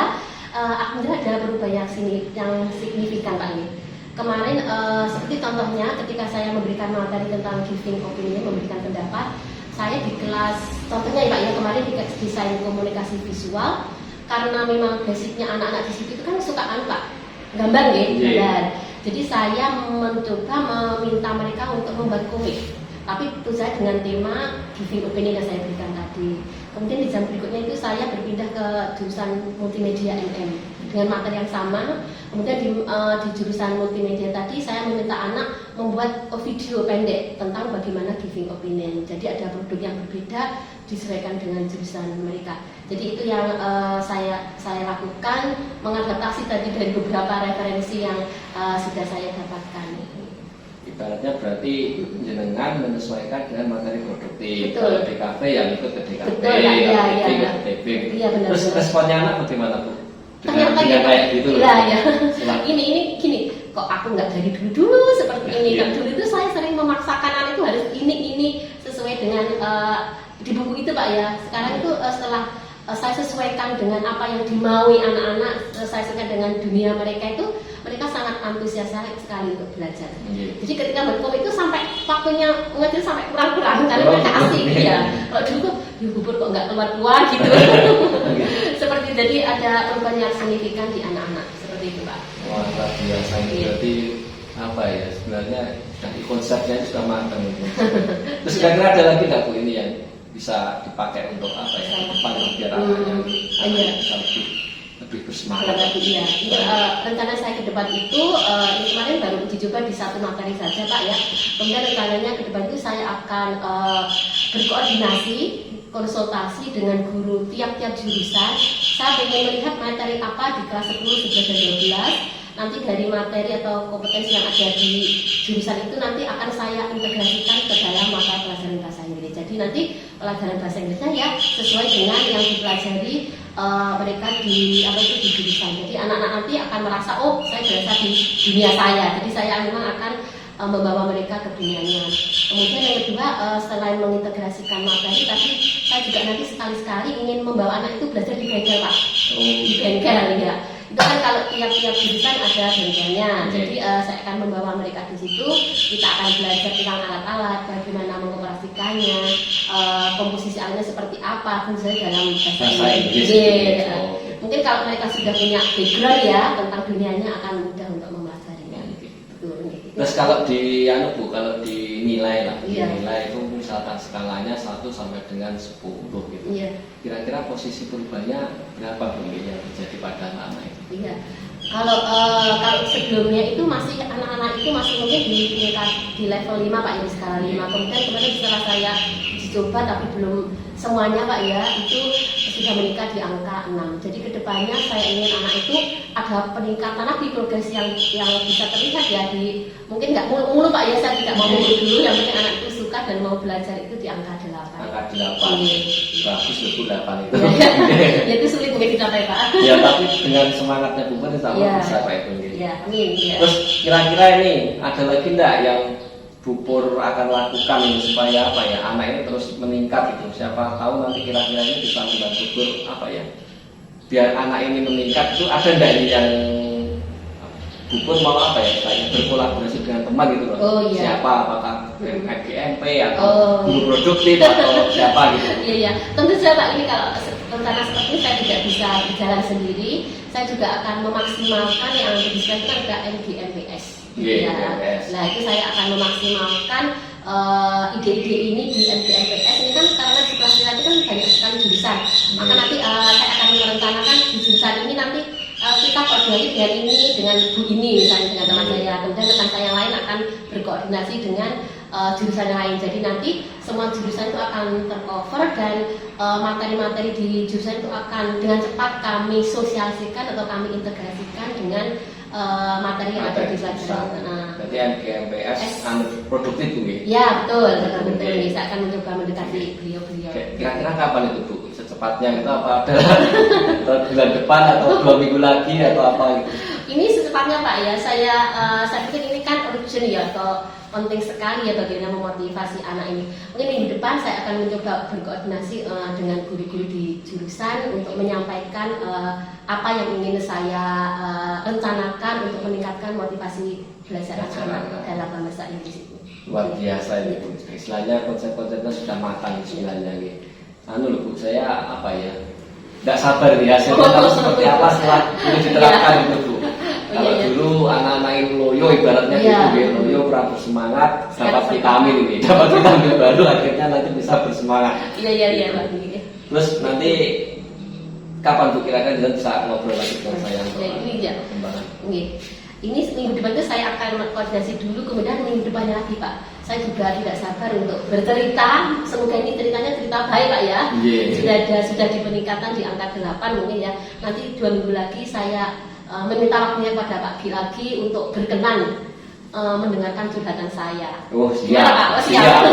alhamdulillah ada perubahan yang signifikan Pak ini. Kemarin seperti contohnya ketika saya memberikan materi tentang giving opinion, memberikan pendapat, saya di kelas contohnya ya Pak ya kemarin di desain komunikasi visual, karena memang basicnya anak-anak di situ itu kan suka Pak gambar ya, gambar. Jadi saya mencoba meminta mereka untuk membuat komik, tapi tentu saja dengan tema giving opinion yang saya berikan tadi. Kemudian di jam berikutnya itu saya berpindah ke jurusan multimedia MM. dengan materi yang sama. Kemudian di jurusan multimedia tadi saya meminta anak membuat video pendek tentang bagaimana giving opinion. Jadi ada produk yang berbeda disesuaikan dengan jurusan mereka. Jadi itu yang saya lakukan, mengadaptasi tadi dari beberapa referensi yang sudah saya dapatkan. Ibaratnya berarti jenengan menyesuaikan dengan materi produktif. Betul. Kalau DKV yang ikut ke DKV, Betul, iya, ke iya. TB. Iya, benar, Terus benar. responnya anak bagaimana Bu? Ternyata Dengan kayak gitu loh. Iya, iya. Setelah- Ini gini, kok aku nggak dari dulu seperti ini. Iya. Kan dulu itu saya sering memaksakan anak itu harus ini sesuai dengan di buku itu Pak ya. Sekarang itu setelah saya sesuaikan dengan apa yang dimaui anak-anak, saya sesuaikan dengan dunia mereka itu, mereka sangat antusias sekali untuk belajar. Iya. Jadi ketika berkom itu sampai waktunya ngajar sampai kurang-kurang karena mereka asik iya. ya. Kalau dulu tuh ya bubur kok nggak keluar-keluar gitu. Seperti jadi ada perubahan yang signifikan di anak-anak seperti itu Pak. Wah, luar biasa ini Iya. berarti apa ya sebenarnya dari konsepnya sudah matang itu. Terus kira-kira ada lagi nggak Bu ini yang bisa dipakai untuk apa ya ke depan biar anaknya Iya. bisa lebih bersemangat. Berarti iya. Itu, rencana saya ke depan itu ini kemarin baru uji coba di satu materi saja Pak ya. Kemudian rencananya ke depan itu saya akan berkoordinasi, konsultasi dengan guru tiap-tiap jurusan. Saya ingin melihat materi apa di kelas 10, 11, dan 12. Nanti dari materi atau kompetensi yang ada di jurusan itu nanti akan saya integrasikan ke dalam mata pelajaran bahasa Inggris. Jadi nanti pelajaran bahasa Inggrisnya ya sesuai dengan yang dipelajari mereka di di jurusan. Jadi anak-anak nanti akan merasa oh saya berasa di dunia saya. Jadi saya memang akan membawa mereka ke dunianya. Kemudian yang kedua selain mengintegrasikan materi, tapi saya juga nanti sekali-sekali ingin membawa anak itu belajar di bengkel Pak. Di bengkel ya. Itu kan kalau tiap-tiap jurusan ada bengkelnya. Jadi saya akan membawa mereka di situ. Kita akan belajar tentang alat-alat, bagaimana mengoperasikannya, komposisi alatnya seperti apa, fungsinya dalam bahasa Inggris. Iya. Mungkin kalau mereka sudah punya background ya tentang dunianya akan mudah untuk mempelajarinya. Betul. Terus kalau di Bu, kalau dinilai lah, Iya. dinilai itu misalkan skalanya 1 sampai dengan 10 gitu. Iya. Kira-kira posisi perubahannya berapa Bu yang terjadi pada anak itu? Iya. Kalau sebelumnya itu masih anak-anak itu masih mungkin di level 5 Pak ya, di skala 5. Kemudian kemarin setelah saya uji coba tapi belum semuanya Pak ya, itu sudah meningkat di angka 6. Jadi kedepannya saya ingin anak itu ada peningkatan lagi progres yang bisa terlihat ya di mungkin nggak mulu Pak ya, saya tidak mau mulu dulu, yang penting anak itu suka dan mau belajar itu di angka 8. Angka 8. Iya. Bagus loh Bu, 8 itu. Ya itu sulit mungkin dicapai Pak. Ya tapi dengan semangatnya Bu insya Allah Iya. bisa Pak itu. Ya, amin ya. Terus kira-kira ini ada lagi enggak yang Bu Pur akan lakukan ini supaya apa ya anak ini terus meningkat gitu. Siapa tahu nanti kira-kira ini bisa membantu Pur apa ya biar anak ini meningkat itu ada enggak ini yang Bu Pur mau apa ya kayak berkolaborasi dengan teman gitu loh. Oh, iya. Siapa apakah GMP atau Oh. guru produktif atau siapa gitu. Iya, iya. Tentu saja Pak, ini kalau rencana seperti ini saya tidak bisa berjalan sendiri. Saya juga akan memaksimalkan yang disebut ada MGMPS. Iya, Ya. MGMPS. Nah itu saya akan memaksimalkan ide-ide ini di MGMPS. Ini kan karena di kelas kita itu kan banyak sekali jurusan. Maka nanti saya akan merencanakan di jurusan ini nanti kita koordinasi dengan ini, dengan Bu ini misalnya dengan teman saya. Kemudian rekan saya yang lain akan berkoordinasi dengan jurusan yang lain. Jadi nanti semua jurusan itu akan tercover dan materi-materi di jurusan itu akan dengan cepat kami sosialisasikan atau kami integrasikan dengan materi yang ada di pelajaran. Berarti MGMPS produktif Bu ya? Ya betul, betul. Saya akan mencoba mendekati beliau-beliau. Kira-kira kapan itu Bu? Secepatnya itu apa ada atau bulan depan atau 2 minggu lagi atau apa gitu? Ini secepatnya Pak ya, saya pikir ini kan urgent ya atau penting sekali ya bagaimana memotivasi anak ini. Mungkin minggu depan saya akan mencoba berkoordinasi dengan guru-guru di jurusan untuk menyampaikan apa yang ingin saya rencanakan untuk meningkatkan motivasi belajar anak-anak dalam bahasa Inggris itu. Luar biasa ini Bu. Istilahnya konsep-konsepnya sudah matang istilahnya gitu. Anu loh Bu, saya apa ya? Tidak sabar nih hasilnya kalau seperti apa setelah itu diterapkan itu Bu. Kalau dulu anak-anak ini loyo ibaratnya gitu, loyo kurang bersemangat, dapat vitamin ini, dapat vitamin baru akhirnya nanti bisa bersemangat. Iya Pak. Terus nanti kapan Bu kira-kira Jenengan bisa ngobrol lagi dengan saya Ya, ini ya. perkembangan? Ini minggu depan itu saya akan koordinasi dulu, kemudian minggu depannya lagi Pak. Saya juga tidak sabar untuk bercerita. Semoga ini ceritanya cerita baik Pak ya. Sudah di peningkatan di angka 8 mungkin ya. Nanti 2 minggu lagi saya meminta waktunya kepada Pak Gi lagi untuk berkenan mendengarkan curhatan saya. Oh siap. Gimana, Pak? Oh, siap. Siap.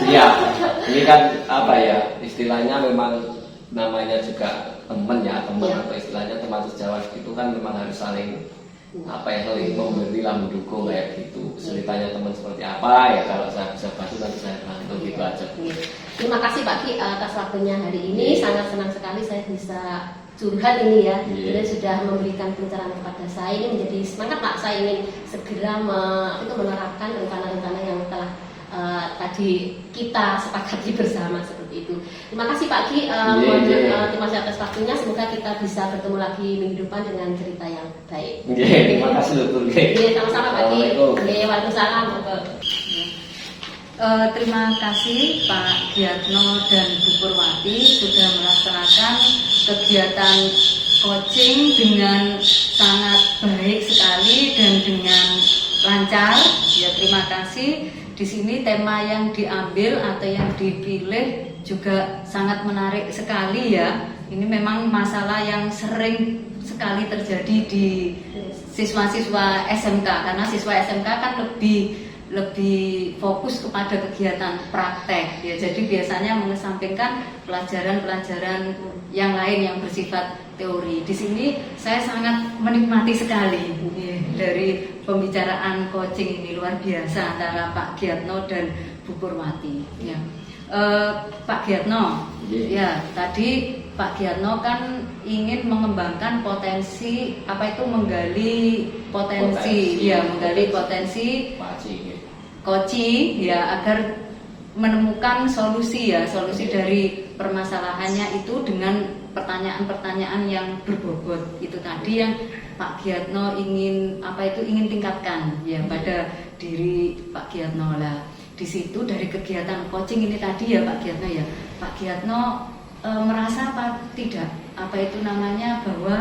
Siap. Ini kan apa ya, istilahnya memang namanya juga teman ya, teman Ya. atau istilahnya teman sejawat itu kan memang harus saling apa ya, saling memberi lah, mendukung kayak gitu. Ceritanya teman seperti apa ya, kalau saya bisa bantu nanti saya bantu gitu aja. Terima kasih Pak Ki atas waktunya hari ini. Sangat senang sekali saya bisa curhat ini ya. Jadi sudah memberikan pencerahan kepada saya. Ini menjadi semangat Pak. Saya ingin segera menerapkan rencana-rencana yang telah tadi kita sepakati bersama seperti itu. Terima kasih Pak Ki. Terima kasih atas waktunya. Semoga kita bisa bertemu lagi minggu depan dengan cerita yang baik. Terima kasih Dokter. Sama-sama Pak Ki. Waalaikumsalam. Terima kasih Pak Giatno dan Bu Purwati sudah melaksanakan kegiatan coaching dengan sangat baik sekali dan dengan lancar. Ya, terima kasih. Di sini tema yang diambil atau yang dipilih juga sangat menarik sekali ya. Ini memang masalah yang sering sekali terjadi di siswa-siswa SMK, karena siswa SMK kan lebih fokus kepada kegiatan praktek ya. Jadi biasanya mengesampingkan pelajaran-pelajaran yang lain yang bersifat teori. Di sini saya sangat menikmati sekali ya, dari pembicaraan coaching ini, luar biasa antara Pak Giatno dan Bu Purwati ya. Pak Giatno, ya tadi Pak Giatno kan ingin mengembangkan potensi, apa itu menggali potensi. Ya, menggali potensi coaching ya, agar menemukan solusi ya, solusi dari permasalahannya itu dengan pertanyaan-pertanyaan yang berbobot. Itu tadi yang Pak Giatno ingin tingkatkan ya pada diri Pak Giatno lah. Di situ dari kegiatan coaching ini tadi ya Pak Giatno ya, Pak Giatno merasa apa tidak, bahwa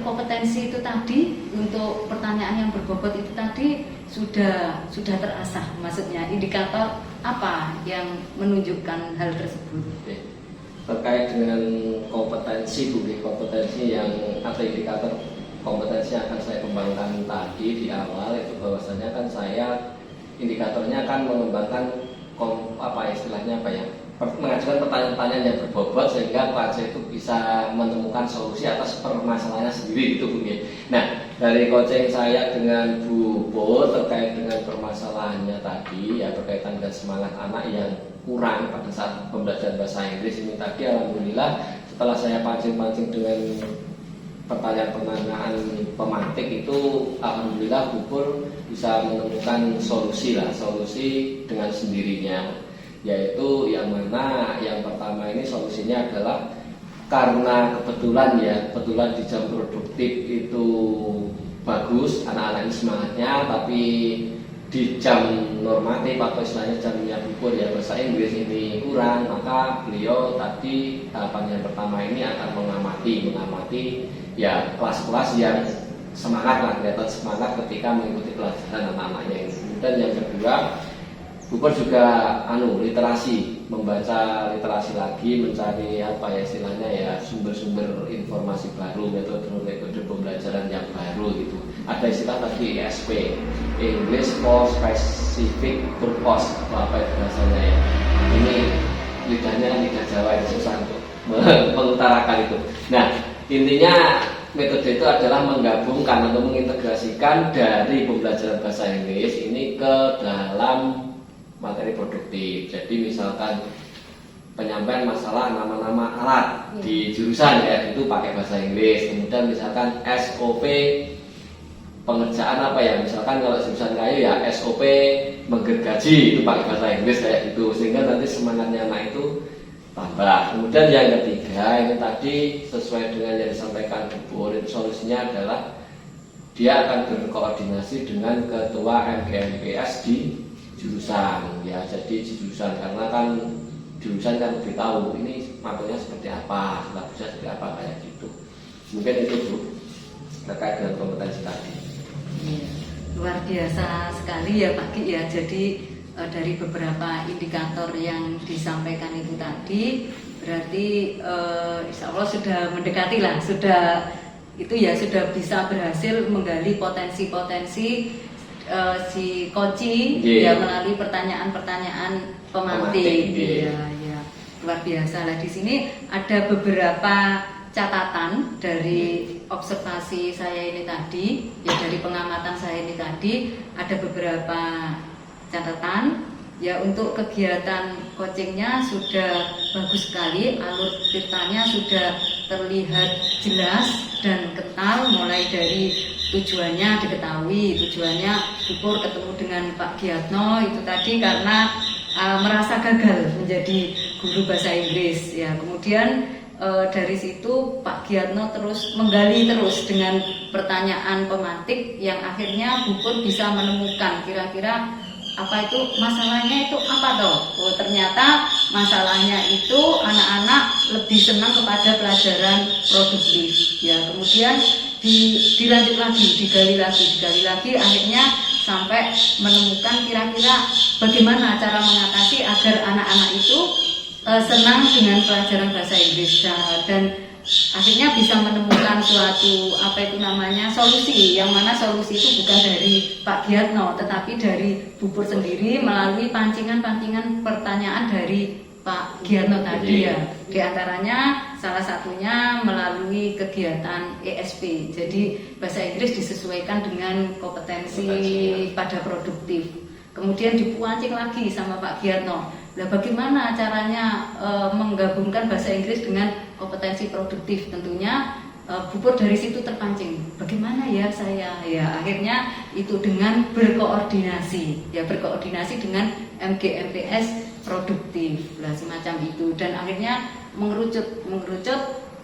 kompetensi itu tadi untuk pertanyaan yang berbobot itu tadi sudah terasah, maksudnya indikator apa yang menunjukkan hal tersebut. Terkait dengan kompetensi yang atau indikator kompetensi yang akan saya kembangkan tadi di awal itu, bahwasanya kan saya indikatornya akan mengembangkan mengajukan pertanyaan-pertanyaan yang berbobot sehingga pelajar itu bisa menemukan solusi atas permasalahannya sendiri gitu Bu. Nah, dari coaching saya dengan Bu Po terkait dengan permasalahannya tadi ya, berkaitan dengan semangat anak yang kurang pada saat pembelajaran bahasa Inggris ini tadi, alhamdulillah setelah saya pancing-pancing dengan pertanyaan-pertanyaan pematik itu, alhamdulillah Bu Pur bisa menemukan solusi dengan sendirinya, yaitu yang mana yang pertama ini solusinya adalah karena kebetulan di jam produktif itu bagus anak-anak ini semangatnya, tapi di jam normatif atau istilahnya jamnya Bu Pur ya bahasa Inggris ini kurang, maka beliau tadi tahapan yang pertama ini akan mengamati ya kelas-kelas yang kelihatan semangat ketika mengikuti pelajaran anak-anaknya ini. Kemudian yang kedua, Bu Pur juga membaca literasi lagi, mencari sumber-sumber informasi baru, metode pembelajaran yang baru gitu. Ada istilah tadi ESP, English for Specific Purpose, atau apa itu bahasanya ya. Ini lidahnya kan lidah Jawa, itu susah untuk mengutarakan itu. Nah, intinya metode itu adalah menggabungkan atau mengintegrasikan dari pembelajaran bahasa Inggris ini ke dalam materi produktif. Jadi misalkan penyampaian masalah nama-nama alat di jurusan ya, itu pakai bahasa Inggris. Kemudian misalkan SOP pengerjaan misalkan kalau jurusan kayu ya SOP menggergaji, itu pakai bahasa Inggris kayak gitu, sehingga nanti semangatnya anak itu tambah. Kemudian yang ketiga ini tadi sesuai dengan yang disampaikan Bu Pur, solusinya adalah dia akan berkoordinasi dengan ketua MGMPS di jurusan ya. Jadi di jurusan, karena kan jurusan kan lebih tahu ini matanya seperti apa, silabusnya seperti apa kayak gitu. Mungkin itu Bu terkait dengan kompetensi tadi. Iya, luar biasa sekali ya Pak Ki ya. Jadi dari beberapa indikator yang disampaikan itu tadi, berarti insya Allah sudah mendekati lah, sudah bisa berhasil menggali potensi-potensi si Koci ya melalui pertanyaan-pertanyaan pemantik. Ya, luar biasa lah. Di sini ada beberapa catatan dari observasi saya ini tadi, ya dari pengamatan saya ini tadi, ada beberapa catatan. Ya, untuk kegiatan coachingnya sudah bagus sekali, alur ceritanya sudah terlihat jelas dan kental, mulai dari tujuannya diketahui, tujuannya Bupur ketemu dengan Pak Giatno itu tadi karena merasa gagal menjadi guru bahasa Inggris. Ya, kemudian dari situ Pak Giatno terus menggali terus dengan pertanyaan pemantik yang akhirnya Bupur bisa menemukan kira-kira apa itu masalahnya itu apa toh? Oh, ternyata masalahnya itu anak-anak lebih senang kepada pelajaran produktif. Ya, kemudian dilanjut lagi, digali lagi, akhirnya sampai menemukan kira-kira bagaimana cara mengatasi agar anak-anak itu senang dengan pelajaran bahasa Inggris dan akhirnya bisa menemukan suatu solusi, yang mana solusi itu bukan dari Pak Giatno tetapi dari Bupur sendiri melalui pancingan-pancingan pertanyaan dari Pak Giatno tadi ya. Di antaranya salah satunya melalui kegiatan ESP. Jadi bahasa Inggris disesuaikan dengan kompetensi pada produktif. Kemudian dipancing lagi sama Pak Giatno. Nah, bagaimana caranya menggabungkan bahasa Inggris dengan kompetensi produktif? Tentunya Bupur dari situ terpancing. Bagaimana ya saya? Ya, akhirnya itu dengan berkoordinasi dengan MGMPS produktif, lah semacam itu. Dan akhirnya mengerucut,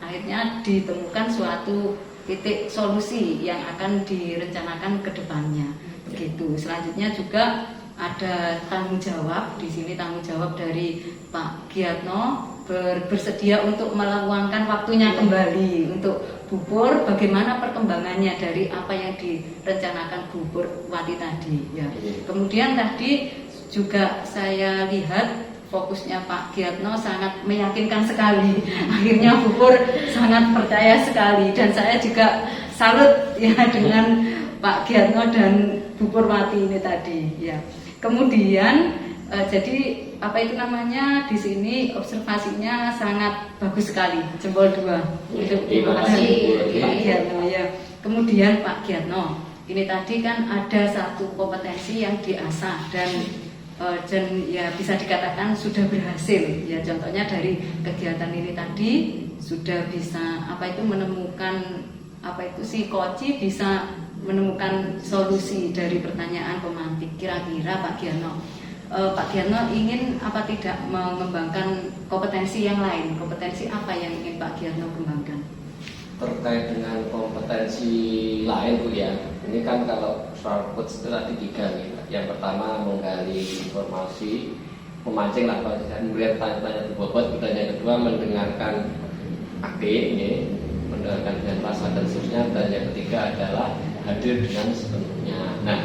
akhirnya ditemukan suatu titik solusi yang akan direncanakan ke depannya. Begitu. Selanjutnya juga ada tanggung jawab di sini, tanggung jawab dari Pak Giatno bersedia untuk meluangkan waktunya kembali untuk Bupur, bagaimana perkembangannya dari apa yang direncanakan Bupur Wati tadi ya. Kemudian tadi juga saya lihat fokusnya Pak Giatno sangat meyakinkan sekali. Akhirnya Bupur sangat percaya sekali dan saya juga salut ya dengan Pak Giatno dan Bupur Wati ini tadi ya. Kemudian jadi di sini observasinya sangat bagus sekali, jempol 2 untuk Pak Giatno ya. Kemudian Pak Giatno ini tadi kan ada satu kompetensi yang diasah dan ya bisa dikatakan sudah berhasil ya. Contohnya dari kegiatan ini tadi sudah bisa menemukan si Koci bisa menemukan solusi dari pertanyaan pemantik. Kira-kira Pak Giatno ingin tidak mengembangkan kompetensi yang lain? Kompetensi apa yang ingin Pak Giatno kembangkan? Terkait dengan kompetensi lain Bu ya, ini kan kalau soal coach itu tadi 3 nih. Yang pertama menggali informasi, memancing lah, kemudian tanya-tanya berbobot, yang kedua mendengarkan aktif ini, mendengarkan dengan rasa dan seterusnya, dan yang ketiga adalah hadir dengan sepenuhnya. Nah,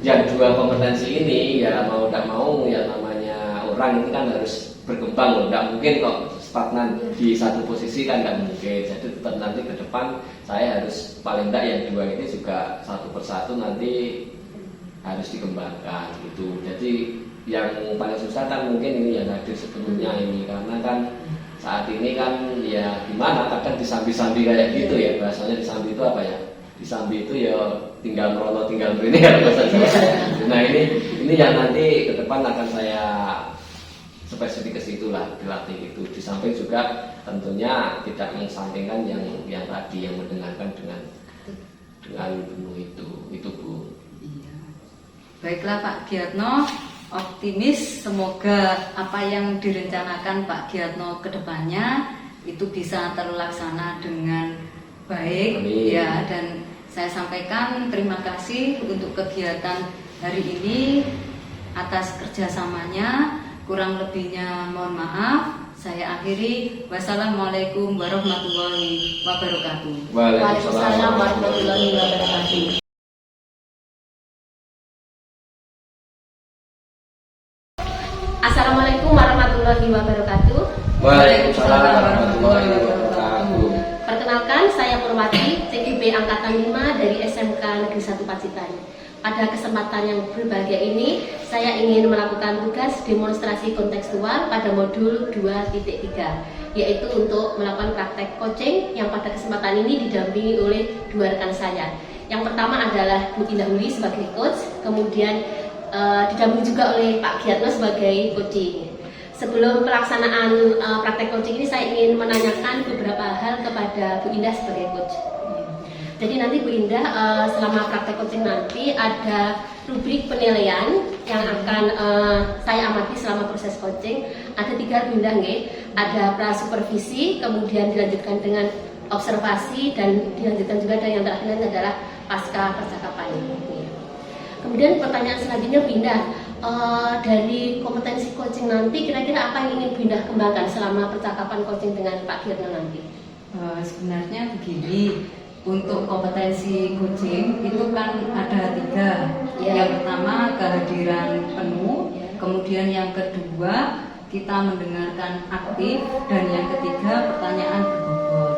yang 2 kompetensi ini ya mau tidak mau ya namanya orang ini kan harus berkembang loh, tidak mungkin kok stagnan di satu posisi kan tidak mungkin. Jadi tetap nanti ke depan saya harus paling tidak yang 2 ini juga satu persatu nanti harus dikembangkan gitu. Jadi yang paling susah kan mungkin ini yang hadir sepenuhnya ini, karena kan saat ini kan ya gimana kadang disambi-sambi kayak gitu ya, bahasanya disambi itu apa ya? Disambi itu ya tinggal merono tinggal ini ya bahasa Jawa. Nah ini yang nanti ke depan akan saya spesifik ke situ lah, dilatih itu. Di samping juga tentunya tidak mengesampingkan yang tadi yang mendengarkan dengan penuh itu Bu. Iya. Baiklah Pak Giatno, optimis semoga apa yang direncanakan Pak Giatno ke depannya itu bisa terlaksana dengan baik. Amin. Ya, dan saya sampaikan terima kasih untuk kegiatan hari ini atas kerjasamanya Kurang lebihnya mohon maaf. Saya akhiri. Wassalamualaikum warahmatullahi wabarakatuh. Waalaikumsalam warahmatullahi wabarakatuh. Assalamualaikum warahmatullahi wabarakatuh. Waalaikumsalam warahmatullahi wabarakatuh. Perkenalkan, saya Purwati, CGP Angkatan 5 dari SMK Negeri 1 Pacitan. Pada kesempatan yang berbahagia ini, saya ingin melakukan tugas demonstrasi kontekstual pada modul 2.3, yaitu untuk melakukan praktek coaching yang pada kesempatan ini didampingi oleh dua rekan saya. Yang pertama adalah Bu Indah Uli sebagai coach, kemudian didampingi juga oleh Pak Giatno sebagai coaching. Sebelum pelaksanaan praktek coaching ini, saya ingin menanyakan beberapa hal kepada Bu Indah sebagai coach. Jadi nanti Bu Indah selama praktek coaching nanti ada rubrik penilaian yang akan saya amati selama proses coaching. Ada 3 Bu Indah, ada prasupervisi, kemudian dilanjutkan dengan observasi, dan dilanjutkan juga dengan yang terakhir adalah pasca percakapan. Kemudian pertanyaan selanjutnya Bu Indah, dari kompetensi coaching nanti kira-kira apa yang ingin Bu Indah kembangkan selama percakapan coaching dengan Pak Giatno nanti? Sebenarnya begini, untuk kompetensi coaching itu kan ada 3. Ya. Yang pertama kehadiran penuh, kemudian yang kedua kita mendengarkan aktif, dan yang ketiga pertanyaan berbobot.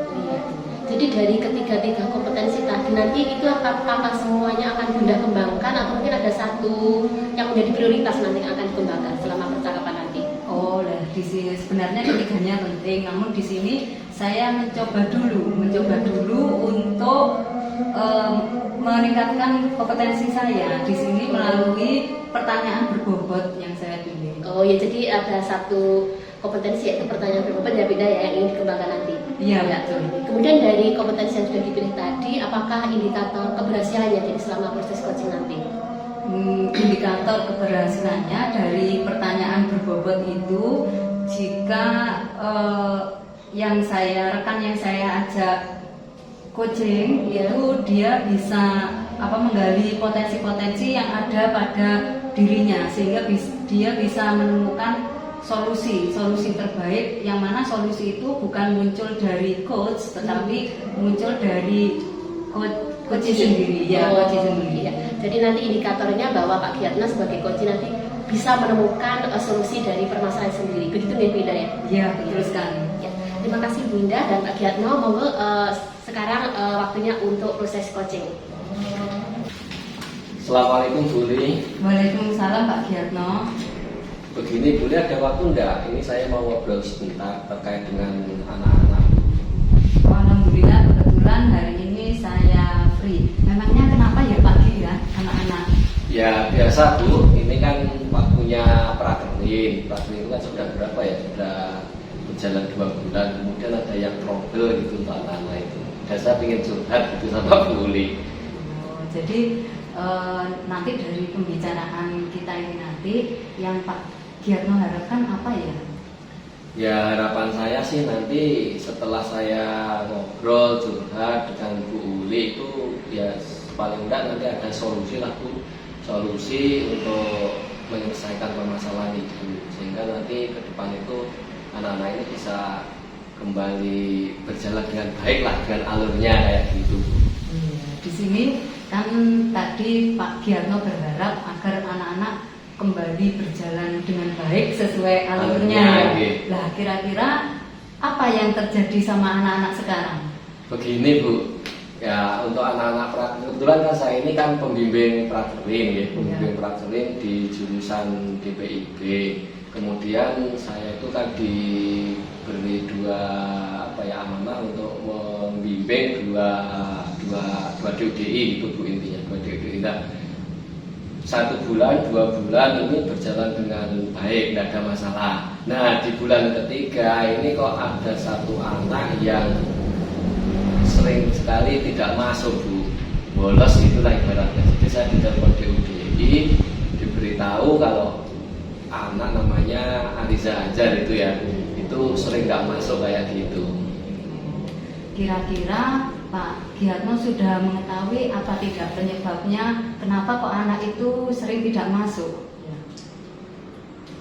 Jadi dari ketiga kompetensi tadi nanti itu apakah semuanya akan Bunda kembangkan, atau mungkin ada satu yang menjadi prioritas nanti yang akan dikembangkan selama percakapan nanti? Oh, lah di sini sebenarnya ketiganya penting, namun di sini saya mencoba dulu untuk meningkatkan kompetensi saya di sini melalui pertanyaan berbobot yang saya pilih. Oh ya, jadi ada satu kompetensi yaitu pertanyaan berbobot ya beda ya yang ingin dikembangkan nanti. Iya, ya. betul. Kemudian dari kompetensi yang sudah dipilih tadi, apakah indikator keberhasilannya jadi selama proses coaching nanti? Indikator keberhasilannya dari pertanyaan berbobot itu, jika yang saya ajak coaching itu dia bisa menggali potensi-potensi yang ada pada dirinya, sehingga dia bisa menemukan solusi terbaik, yang mana solusi itu bukan muncul dari coach tetapi muncul dari coach sendiri ya. Coach sendiri. Iya. Jadi nanti indikatornya bahwa Pak Giatno sebagai coach nanti bisa menemukan solusi dari permasalahan sendiri. Begitu nggak beda ya? Iya, betul sekali. Ya. Terima kasih Bu Indah dan Pak Giatno. Monggo sekarang waktunya untuk proses coaching. Assalamualaikum Bu Uli. Waalaikumsalam Pak Giatno. Begini Bu Uli, ada waktu enggak? Ini saya mau ngobrol sebentar terkait dengan anak-anak. Alhamdulillah kebetulan hari ini saya free. Memangnya kenapa ya pagi ya anak-anak? Ya biasa Bu, ini kan waktunya prakerin. Prakerin itu kan sudah berapa ya? Sudah berjalan 2 bulan. Kemudian ada yang trouble gitu untuk anak-anak itu. Dan saya ingin curhat gitu sama Bu Uli. Jadi nanti dari pembicaraan kita ini nanti yang Pak Giatno harapkan apa ya? Ya harapan saya sih nanti setelah saya ngobrol curhat dengan Bu Uli itu ya paling enggak nanti ada solusi lah Bu, solusi untuk menyelesaikan permasalahan itu, sehingga nanti ke depan itu anak-anak ini bisa kembali berjalan dengan baik lah, dengan alurnya kayak gitu. Di sini kan tadi Pak Giatno berharap agar anak-anak kembali berjalan dengan baik sesuai alurnya. Lah kira-kira apa yang terjadi sama anak-anak sekarang? Begini Bu, ya untuk anak-anak prakerin, kebetulan kan saya ini kan pembimbing prakerin ya, pembimbing prakerin di jurusan DPIB. Kemudian saya itu kan diberi amanah untuk membimbing dua DUDI itu Bu, intinya 2 DUDI. Nah, 1 bulan, 2 bulan ini berjalan dengan baik, tidak ada masalah. Nah, di bulan ketiga ini kok ada 1 anak yang sering sekali tidak masuk Bu, bolos itulah ibaratnya. Jadi saya ditelepon DUDI, diberitahu kalau anak namanya Ariza Ajar itu ya, itu sering nggak masuk kayak gitu. Kira-kira Pak Giatno sudah mengetahui apa tidak penyebabnya kenapa kok anak itu sering tidak masuk?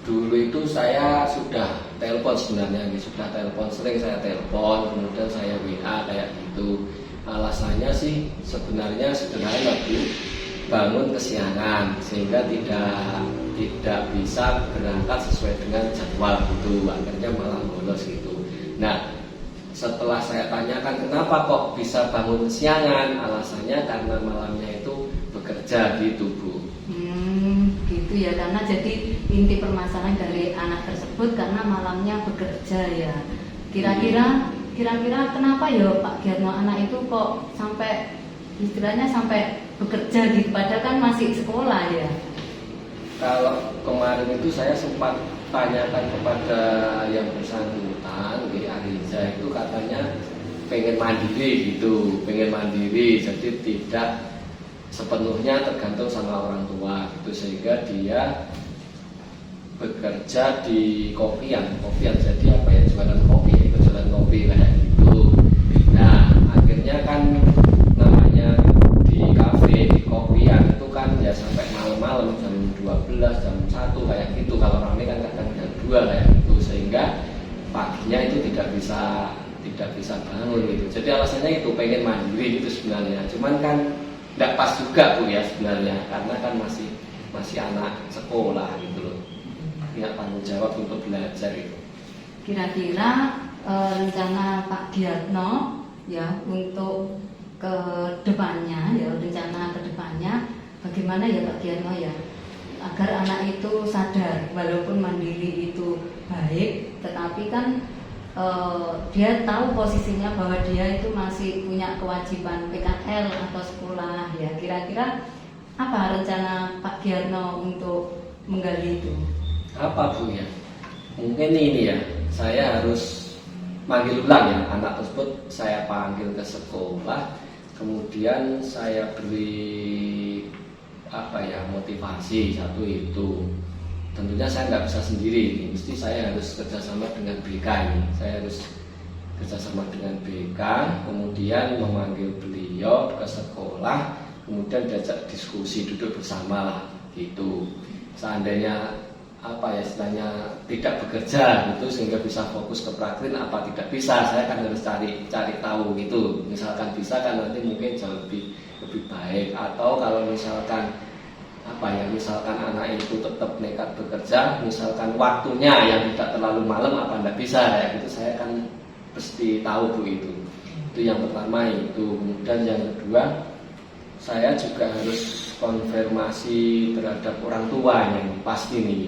Dulu itu saya sudah telepon sebenarnya, sudah telepon, sering saya telepon, kemudian saya WA kayak gitu. Alasannya sih sebenarnya sederhana Bu, bangun kesiangan sehingga tidak bisa berangkat sesuai dengan jadwal gitu, akhirnya malah bolos gitu. Nah, setelah saya tanyakan kenapa kok bisa bangun kesiangan, alasannya karena malamnya itu bekerja gitu Bu. Gitu ya, karena jadi inti permasalahan dari anak tersebut karena malamnya bekerja ya. Kira-kira kenapa ya Pak Giatno anak itu kok sampai istilahnya sampai bekerja gitu, padahal kan masih sekolah ya? Kalau kemarin itu saya sempat tanyakan kepada yang bersangkutan di Ariza, itu katanya pengen mandiri gitu, jadi tidak sepenuhnya tergantung sama orang tua gitu, sehingga dia bekerja di kopian jadi apa ya, jualan kopi kayak gitu. Nah akhirnya kan namanya di kafe, di kopian itu kan ya sampai malam-malam jam 12, jam 1 kayak gitu, kalau rame kan kadang jam 2 kayak gitu, sehingga paginya itu tidak bisa bangun gitu. Jadi alasannya itu pengen mandiri itu sebenarnya, cuman kan tidak pas juga Bu ya sebenarnya, karena kan masih anak sekolah gitu loh, punya tanggung jawab untuk belajar itu. Kira-kira rencana Pak Giatno ya untuk ke depannya ya, rencana ke depannya bagaimana ya Pak Giatno ya, agar anak itu sadar walaupun mandiri itu baik, tetapi kan dia tahu posisinya bahwa dia itu masih punya kewajiban PKL atau sekolah ya. Kira-kira apa rencana Pak Giatno untuk menggali itu? Apa Bu ya? Mungkin ini ya, saya harus manggil ulang ya anak tersebut, saya panggil ke sekolah, kemudian saya beri motivasi satu itu. Tentunya saya nggak bisa sendiri, mesti saya harus kerjasama dengan BK ini. Saya harus kerjasama dengan BK, kemudian memanggil beliau ke sekolah, kemudian diajak diskusi, duduk bersama lah gitu. Seandainya istilahnya tidak bekerja gitu sehingga bisa fokus ke prakrin, apa tidak bisa, saya kan harus cari tahu gitu. Misalkan bisa kan nanti mungkin jauh lebih baik, atau kalau misalkan anak itu tetap nekat bekerja, misalkan waktunya yang tidak terlalu malam apa tidak bisa kayak gitu, saya kan pasti tahu Bu itu yang pertama itu. Kemudian yang kedua, saya juga harus konfirmasi terhadap orang tuanya, pasti nih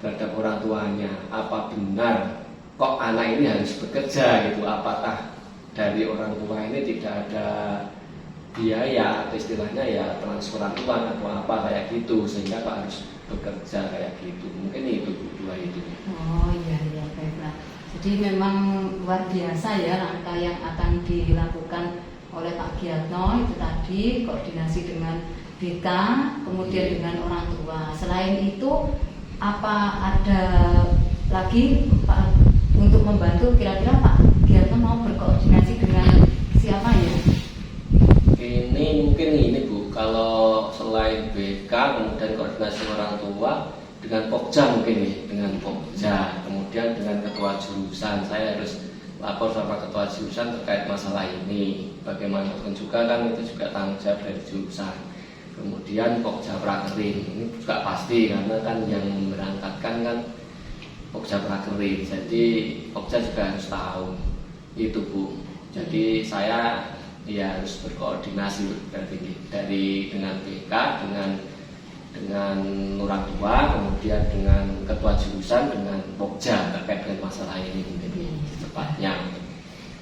terhadap orang tuanya, apa benar kok anak ini harus bekerja gitu, apakah dari orang tua ini tidak ada biaya atau istilahnya ya transferan uang atau apa kayak gitu, sehingga Pak harus bekerja kayak gitu. Mungkin itu dua itu. Oh iya baiklah. Jadi memang luar biasa ya langkah yang akan dilakukan oleh Pak Giatno itu tadi, koordinasi dengan BK, kemudian dengan orang tua. Selain itu apa ada lagi Pak untuk membantu? Kira-kira Pak Giatno mau berkoordinasi dengan siapa ya? Ini mungkin ini Bu, kalau selain BK kemudian koordinasi orang tua dengan Pokja mungkin nih, dengan Pokja, kemudian dengan ketua jurusan, saya harus lapor sama ketua jurusan terkait masalah ini. Bagaimanapun juga kan itu juga tanggung jawab dari jurusan. Kemudian Pokja Prakerin ini juga pasti, karena kan yang memberangkatkan kan Pokja Prakerin, jadi Pokja juga harus tahu itu Bu. Jadi saya harus berkoordinasi dengan BK, dengan orang tua, kemudian dengan ketua jurusan, dengan Pokja terkait dengan masalah ini mungkin secepatnya.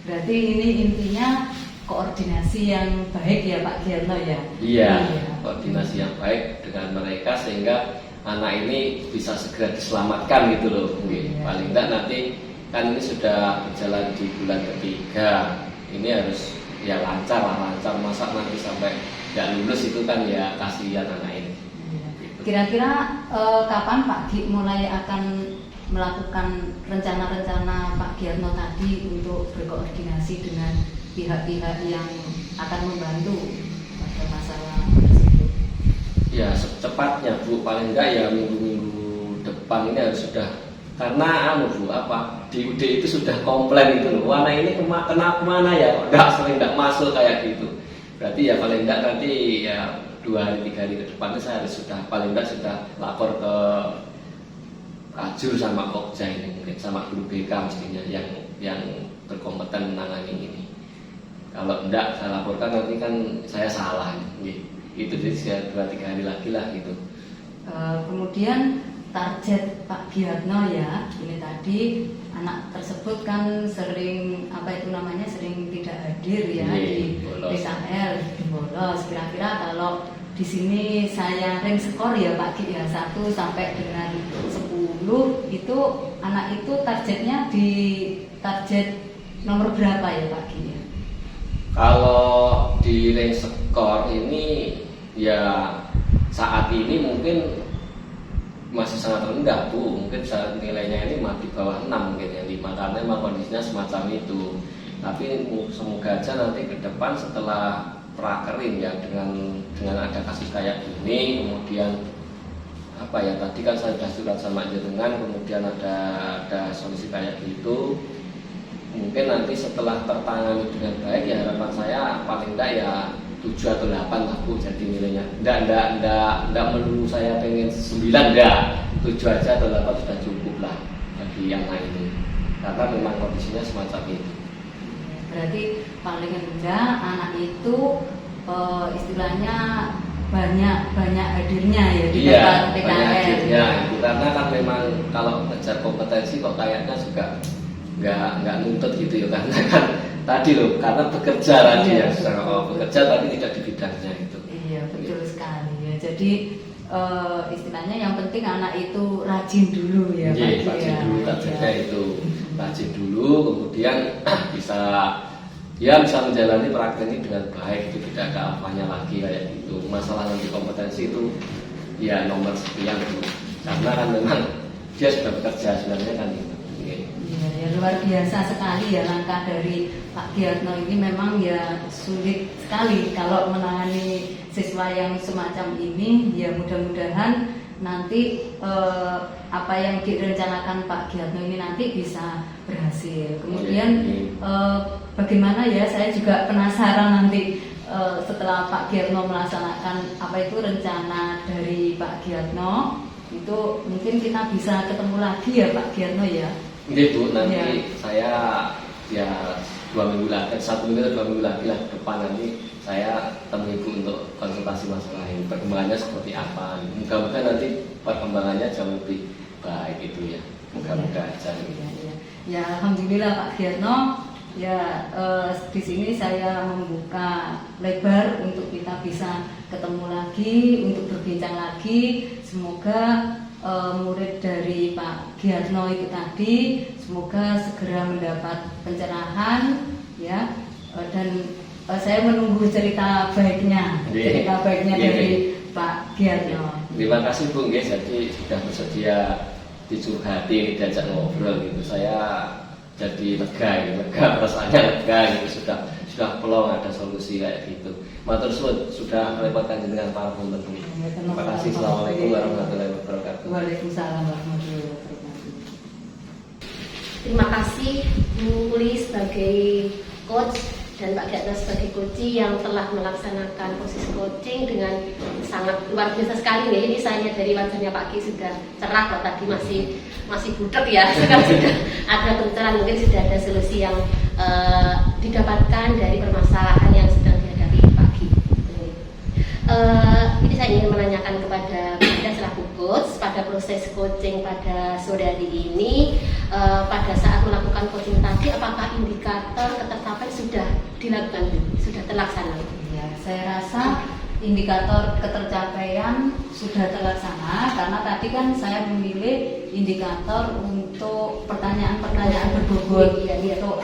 Berarti ini intinya koordinasi yang baik ya Pak Giatno ya? Iya, koordinasi yang baik dengan mereka sehingga anak ini bisa segera diselamatkan gitu loh. Paling enggak nanti kan ini sudah berjalan di bulan ketiga, ini harus ya lancar, masa nanti sampai nggak lulus itu kan ya kasihan anak ini. Kira-kira kapan Pak Gi mulai akan melakukan rencana-rencana Pak Giatno tadi untuk berkoordinasi dengan pihak-pihak yang akan membantu pada masalah tersebut? Ya secepatnya Bu, paling enggak ya minggu-minggu depan depan ini harus sudah, karena di UD itu sudah komplain itu loh, warna ini kena kemana ya, nggak masuk kayak gitu. Berarti ya paling enggak nanti ya 2 hari 3 hari ke depan itu saya harus sudah paling enggak sudah lapor ke Ajur sama Kokja ini, mungkin sama guru BK mestinya yang berkompeten menangani ini. Kalau enggak saya laporkan nanti kan saya salah gitu. Itu jadi 2-3 hari lagi lah gitu. Kemudian target Pak Giatno ya, ini tadi anak tersebut kan sering sering tidak hadir ya di PKL, bolos. Kira-kira kalau di sini saya rank skor ya Pak Gi ya 1 sampai dengan 10 itu anak itu targetnya di target nomor berapa ya Pak Gi ya? Kalau di rank skor ini ya saat ini mungkin masih sangat rendah Bu, mungkin nilainya ini masih di bawah 6 mungkin ya 5, karena memang kondisinya semacam itu. Tapi semoga aja nanti ke depan setelah prakerin ya dengan ada kasus kayak gini, kemudian tadi kan saya sudah surat sama jenengan, kemudian ada solusi kayak gitu, mungkin nanti setelah tertangani dengan baik ya harapan saya paling enggak ya 7 atau 8 lah Bu jadi nilainya. Enggak melulu saya pengen 9, enggak. 7 aja atau 8 sudah cukup lah bagi yang lain itu. Karena memang kondisinya semacam itu. Berarti paling rendah anak itu istilahnya banyak hadirnya ya di tempat PKL. Banyak hadirnya itu karena kan memang kalau ngejar kompetensi kok kayaknya juga nggak nuntut gitu ya, karena kan tadi loh, karena bekerja tadi ya, bekerja tapi tidak di bidangnya itu. Iya betul sekali ya. Jadi istilahnya yang penting anak itu rajin dulu ya. Iya, rajin dulu targetnya itu, rajin dulu, kemudian bisa menjalani praktek ini dengan baik, itu tidak ada apanya lagi kayak gitu. Masalah nanti kompetensi itu ya nomor sekian dulu, karena kan memang dia sudah bekerja sebenarnya kan gitu. Ya, luar biasa sekali ya langkah dari Pak Giatno ini, memang ya sulit sekali kalau menangani siswa yang semacam ini. Ya mudah-mudahan nanti apa yang direncanakan Pak Giatno ini nanti bisa berhasil. Kemudian bagaimana ya, saya juga penasaran nanti setelah Pak Giatno melaksanakan rencana dari Pak Giatno itu, mungkin kita bisa ketemu lagi ya Pak Giatno ya. Bu, nanti saya ya 2 minggu lagi, 1 minggu atau 2 minggu lagi lah depan nanti saya temui Ibu untuk konsultasi masalah ini, perkembangannya seperti apa. Mudah-mudahan nanti perkembangannya jauh lebih baik itu ya. Mudah-mudahan aja. Ya alhamdulillah Pak Giatno. Ya di sini saya membuka lebar untuk kita bisa ketemu lagi, untuk berbincang lagi. Semoga murid dari Pak Giatno itu tadi semoga segera mendapat pencerahan ya, dan saya menunggu cerita baiknya dari Pak Giatno. Terima kasih Bu, jadi sudah bersedia dicurhati, diajak ngobrol gitu. Saya jadi lega, perasaannya lega gitu, sudah pelong ada solusi kayak gitu. Matur suwun sudah merepotkan dengan para pembantu. Terima kasih. Assalamualaikum warahmatullahi wabarakatuh. Waalaikumsalam warahmatullahi wabarakatuh. Terima kasih Bu Uli sebagai coach dan Pak Giatno sebagai coach yang telah melaksanakan proses coaching dengan sangat luar biasa sekali ya. Ini saya dari wajahnya Pak Ki sudah cerah kok, tadi masih budak ya. Sekarang sudah ada pencerahan, mungkin sudah ada solusi yang didapatkan dari permasalahan yang sedang dihadapi Pak Ki. Ini saya ingin menanyakan kepada Anda selaku coach, pada proses coaching pada sore hari ini, pada saat melakukan coaching tadi, apakah indikator ketercapaian sudah dilakukan, sudah terlaksana? Ya, saya rasa indikator ketercapaian sudah terlaksana, karena tadi kan saya memilih indikator untuk pertanyaan-pertanyaan berbobot, untuk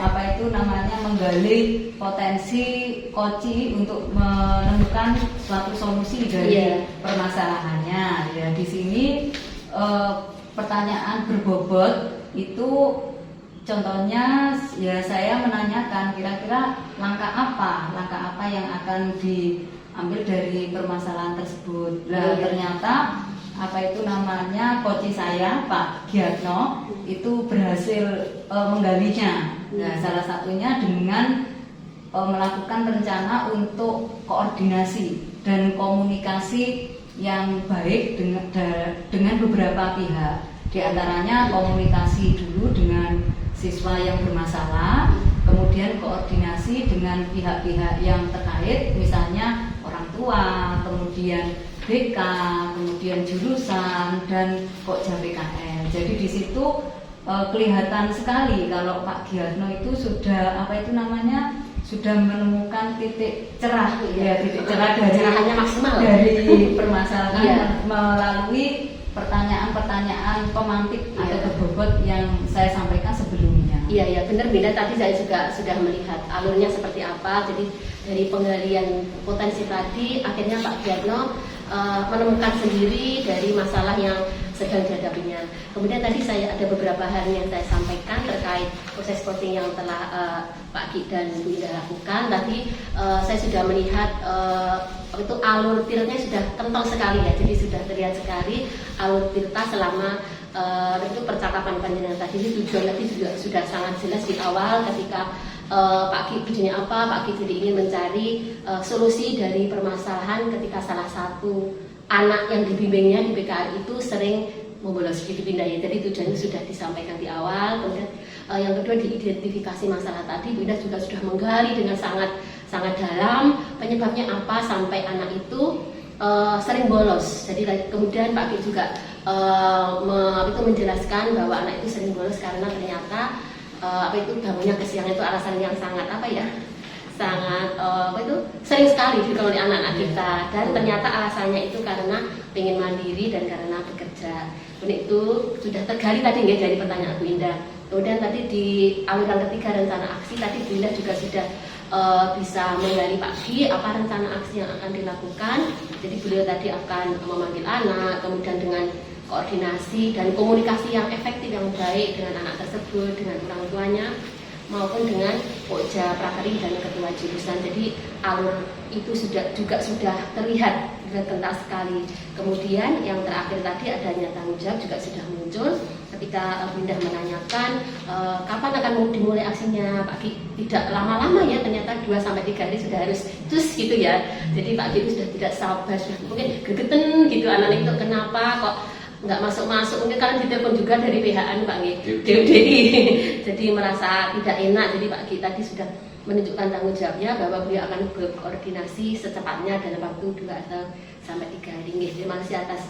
menggali potensi koci untuk menemukan suatu solusi dari permasalahannya. Ya, di sini pertanyaan berbobot itu contohnya ya saya menanyakan kira-kira langkah apa yang akan diambil dari permasalahan tersebut. Nah, ternyata apa itu namanya coach saya Pak Giatno itu berhasil menggalinya. Nah, salah satunya dengan melakukan rencana untuk koordinasi dan komunikasi yang baik dengan beberapa pihak. Di antaranya komunikasi dulu dengan siswa yang bermasalah, kemudian koordinasi dengan pihak-pihak yang terkait, misalnya orang tua, kemudian BK, kemudian jurusan, dan Pokja PKN. Jadi di situ kelihatan sekali kalau Pak Giatno itu sudah sudah menemukan titik cerah, titik cerah dari permasalahan melalui pertanyaan-pertanyaan pemantik atau berbobot yang saya sampaikan sebelumnya. Iya, benar Binda. Tadi saya juga sudah melihat alurnya seperti apa. Jadi dari penggalian potensi tadi, akhirnya Pak Giatno menemukan sendiri dari masalah yang sedang dihadapinya. Kemudian tadi saya ada beberapa hal yang saya sampaikan terkait proses coaching yang telah Pak Ki dan Bu Indah lakukan. Tadi saya sudah melihat itu alur tirnya sudah kental sekali ya. Jadi sudah terlihat sekali alur tirta selama itu percakapan panjenengan tadi. Tujuan tadi juga sudah sangat jelas di awal ketika Pak Ki tujuannya apa. Pak Ki jadi ingin mencari solusi dari permasalahan ketika salah satu anak yang dibimbingnya di PKR itu sering membolos di pindah ya. Jadi tujuannya sudah disampaikan di awal. Kemudian yang kedua diidentifikasi masalah tadi. Bu Indah juga sudah menggali dengan sangat dalam penyebabnya apa sampai anak itu sering bolos. Jadi kemudian Pak Ki juga itu menjelaskan bahwa anak itu sering bolos karena ternyata bangunnya kesiangan itu alasan yang sangat sering sekali dilakukan oleh anak-anak kita, dan ternyata alasannya itu karena pengen mandiri dan karena bekerja. Kemudian itu sudah tergali tadi nggak dari pertanyaan Bu Indah. Kemudian tadi di aluran ketiga rencana aksi tadi Bu Indah juga sudah bisa menggali Pak Ki apa rencana aksi yang akan dilakukan. Jadi beliau tadi akan memanggil anak, kemudian dengan koordinasi dan komunikasi yang efektif yang baik dengan anak tersebut, dengan orang tuanya maupun dengan Pokja Prakarya dan ketua jurusan. Jadi alur itu sudah terlihat kental sekali. Kemudian yang terakhir tadi adanya tanggung jawab juga sudah muncul ketika Bindah menanyakan kapan akan dimulai aksinya. Pak Ki tidak lama-lama ya, ternyata 2-3 hari sudah harus terus gitu ya. Jadi Pak Ki itu sudah tidak sabar, sudah mungkin gegeten gitu anak itu kenapa kok nggak masuk, mungkin kalian ditelepon juga dari PHN Pak DUDI. Jadi merasa tidak enak. Jadi Pak Ki tadi sudah menunjukkan tanggung jawabnya bahwa beliau akan berkoordinasi secepatnya dalam waktu 2-3 hari. Terima kasih atas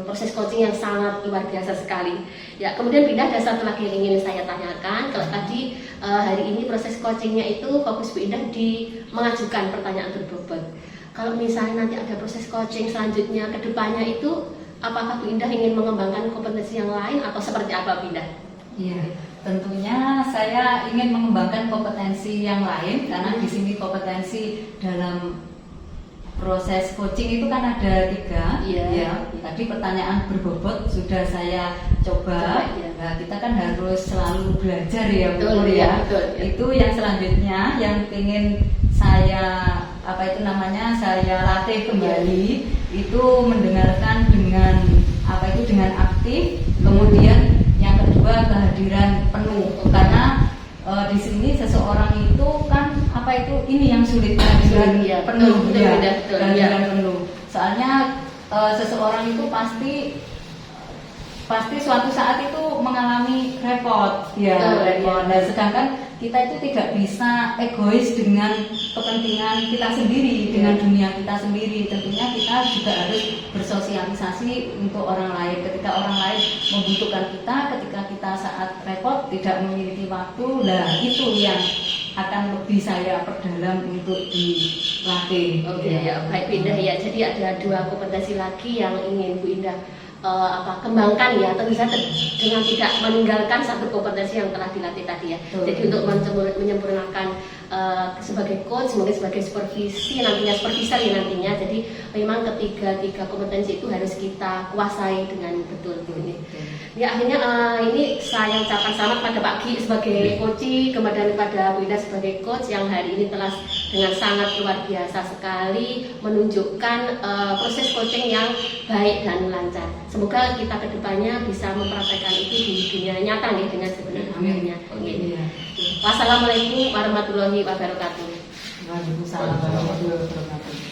proses coaching yang sangat luar biasa sekali. Ya, kemudian Bindah ada satu lagi yang ingin saya tanyakan. Kalau tadi hari ini proses coachingnya itu fokus Bu Indah di mengajukan pertanyaan berbobot. Kalau misalnya nanti ada proses coaching selanjutnya ke depannya itu, apakah Bu Indah ingin mengembangkan kompetensi yang lain atau seperti apa Bu Indah? Iya, tentunya saya ingin mengembangkan kompetensi yang lain karena di sini kompetensi dalam proses coaching itu kan ada 3. Ya. Tadi pertanyaan berbobot sudah saya coba. Nah, kita kan harus selalu belajar ya, Bu ya. Betul. Itu yang selanjutnya yang ingin saya saya latih kembali itu mendengarkan dengan aktif. Kemudian yang kedua kehadiran penuh, karena di sini seseorang itu kan ini yang sulit, kehadiran penuh. Kehadiran penuh. Soalnya seseorang itu pasti suatu saat itu mengalami repot. Nah, sedangkan kita itu tidak bisa egois dengan kepentingan kita sendiri, dengan dunia kita sendiri. Tentunya kita juga harus bersosialisasi untuk orang lain. Ketika orang lain membutuhkan kita, ketika kita saat repot tidak memiliki waktu, itu yang akan lebih saya perdalam untuk dilatih. Baik Bu Indah ya. Jadi ada 2 kompetensi lagi yang ingin Bu Indah kembangkan ya, tentu saja dengan tidak meninggalkan satu kompetensi yang telah dilatih tadi ya. Jadi untuk menyempurnakan sebagai coach, mungkin sebagai supervisi nantinya, supervisor ya nantinya. Jadi memang tiga kompetensi itu harus kita kuasai dengan betul. Ya akhirnya ini saya ucapkan selamat pada Pak Gi sebagai coach, kemudian pada Bu Ida sebagai coach yang hari ini telah dengan sangat luar biasa sekali menunjukkan proses coaching yang baik dan lancar. Semoga kita kedepannya bisa mempraktekkan itu di dunia nyata nih dengan sebenarnya. Wassalamualaikum warahmatullahi wabarakatuh. Waalaikumsalam warahmatullahi wabarakatuh.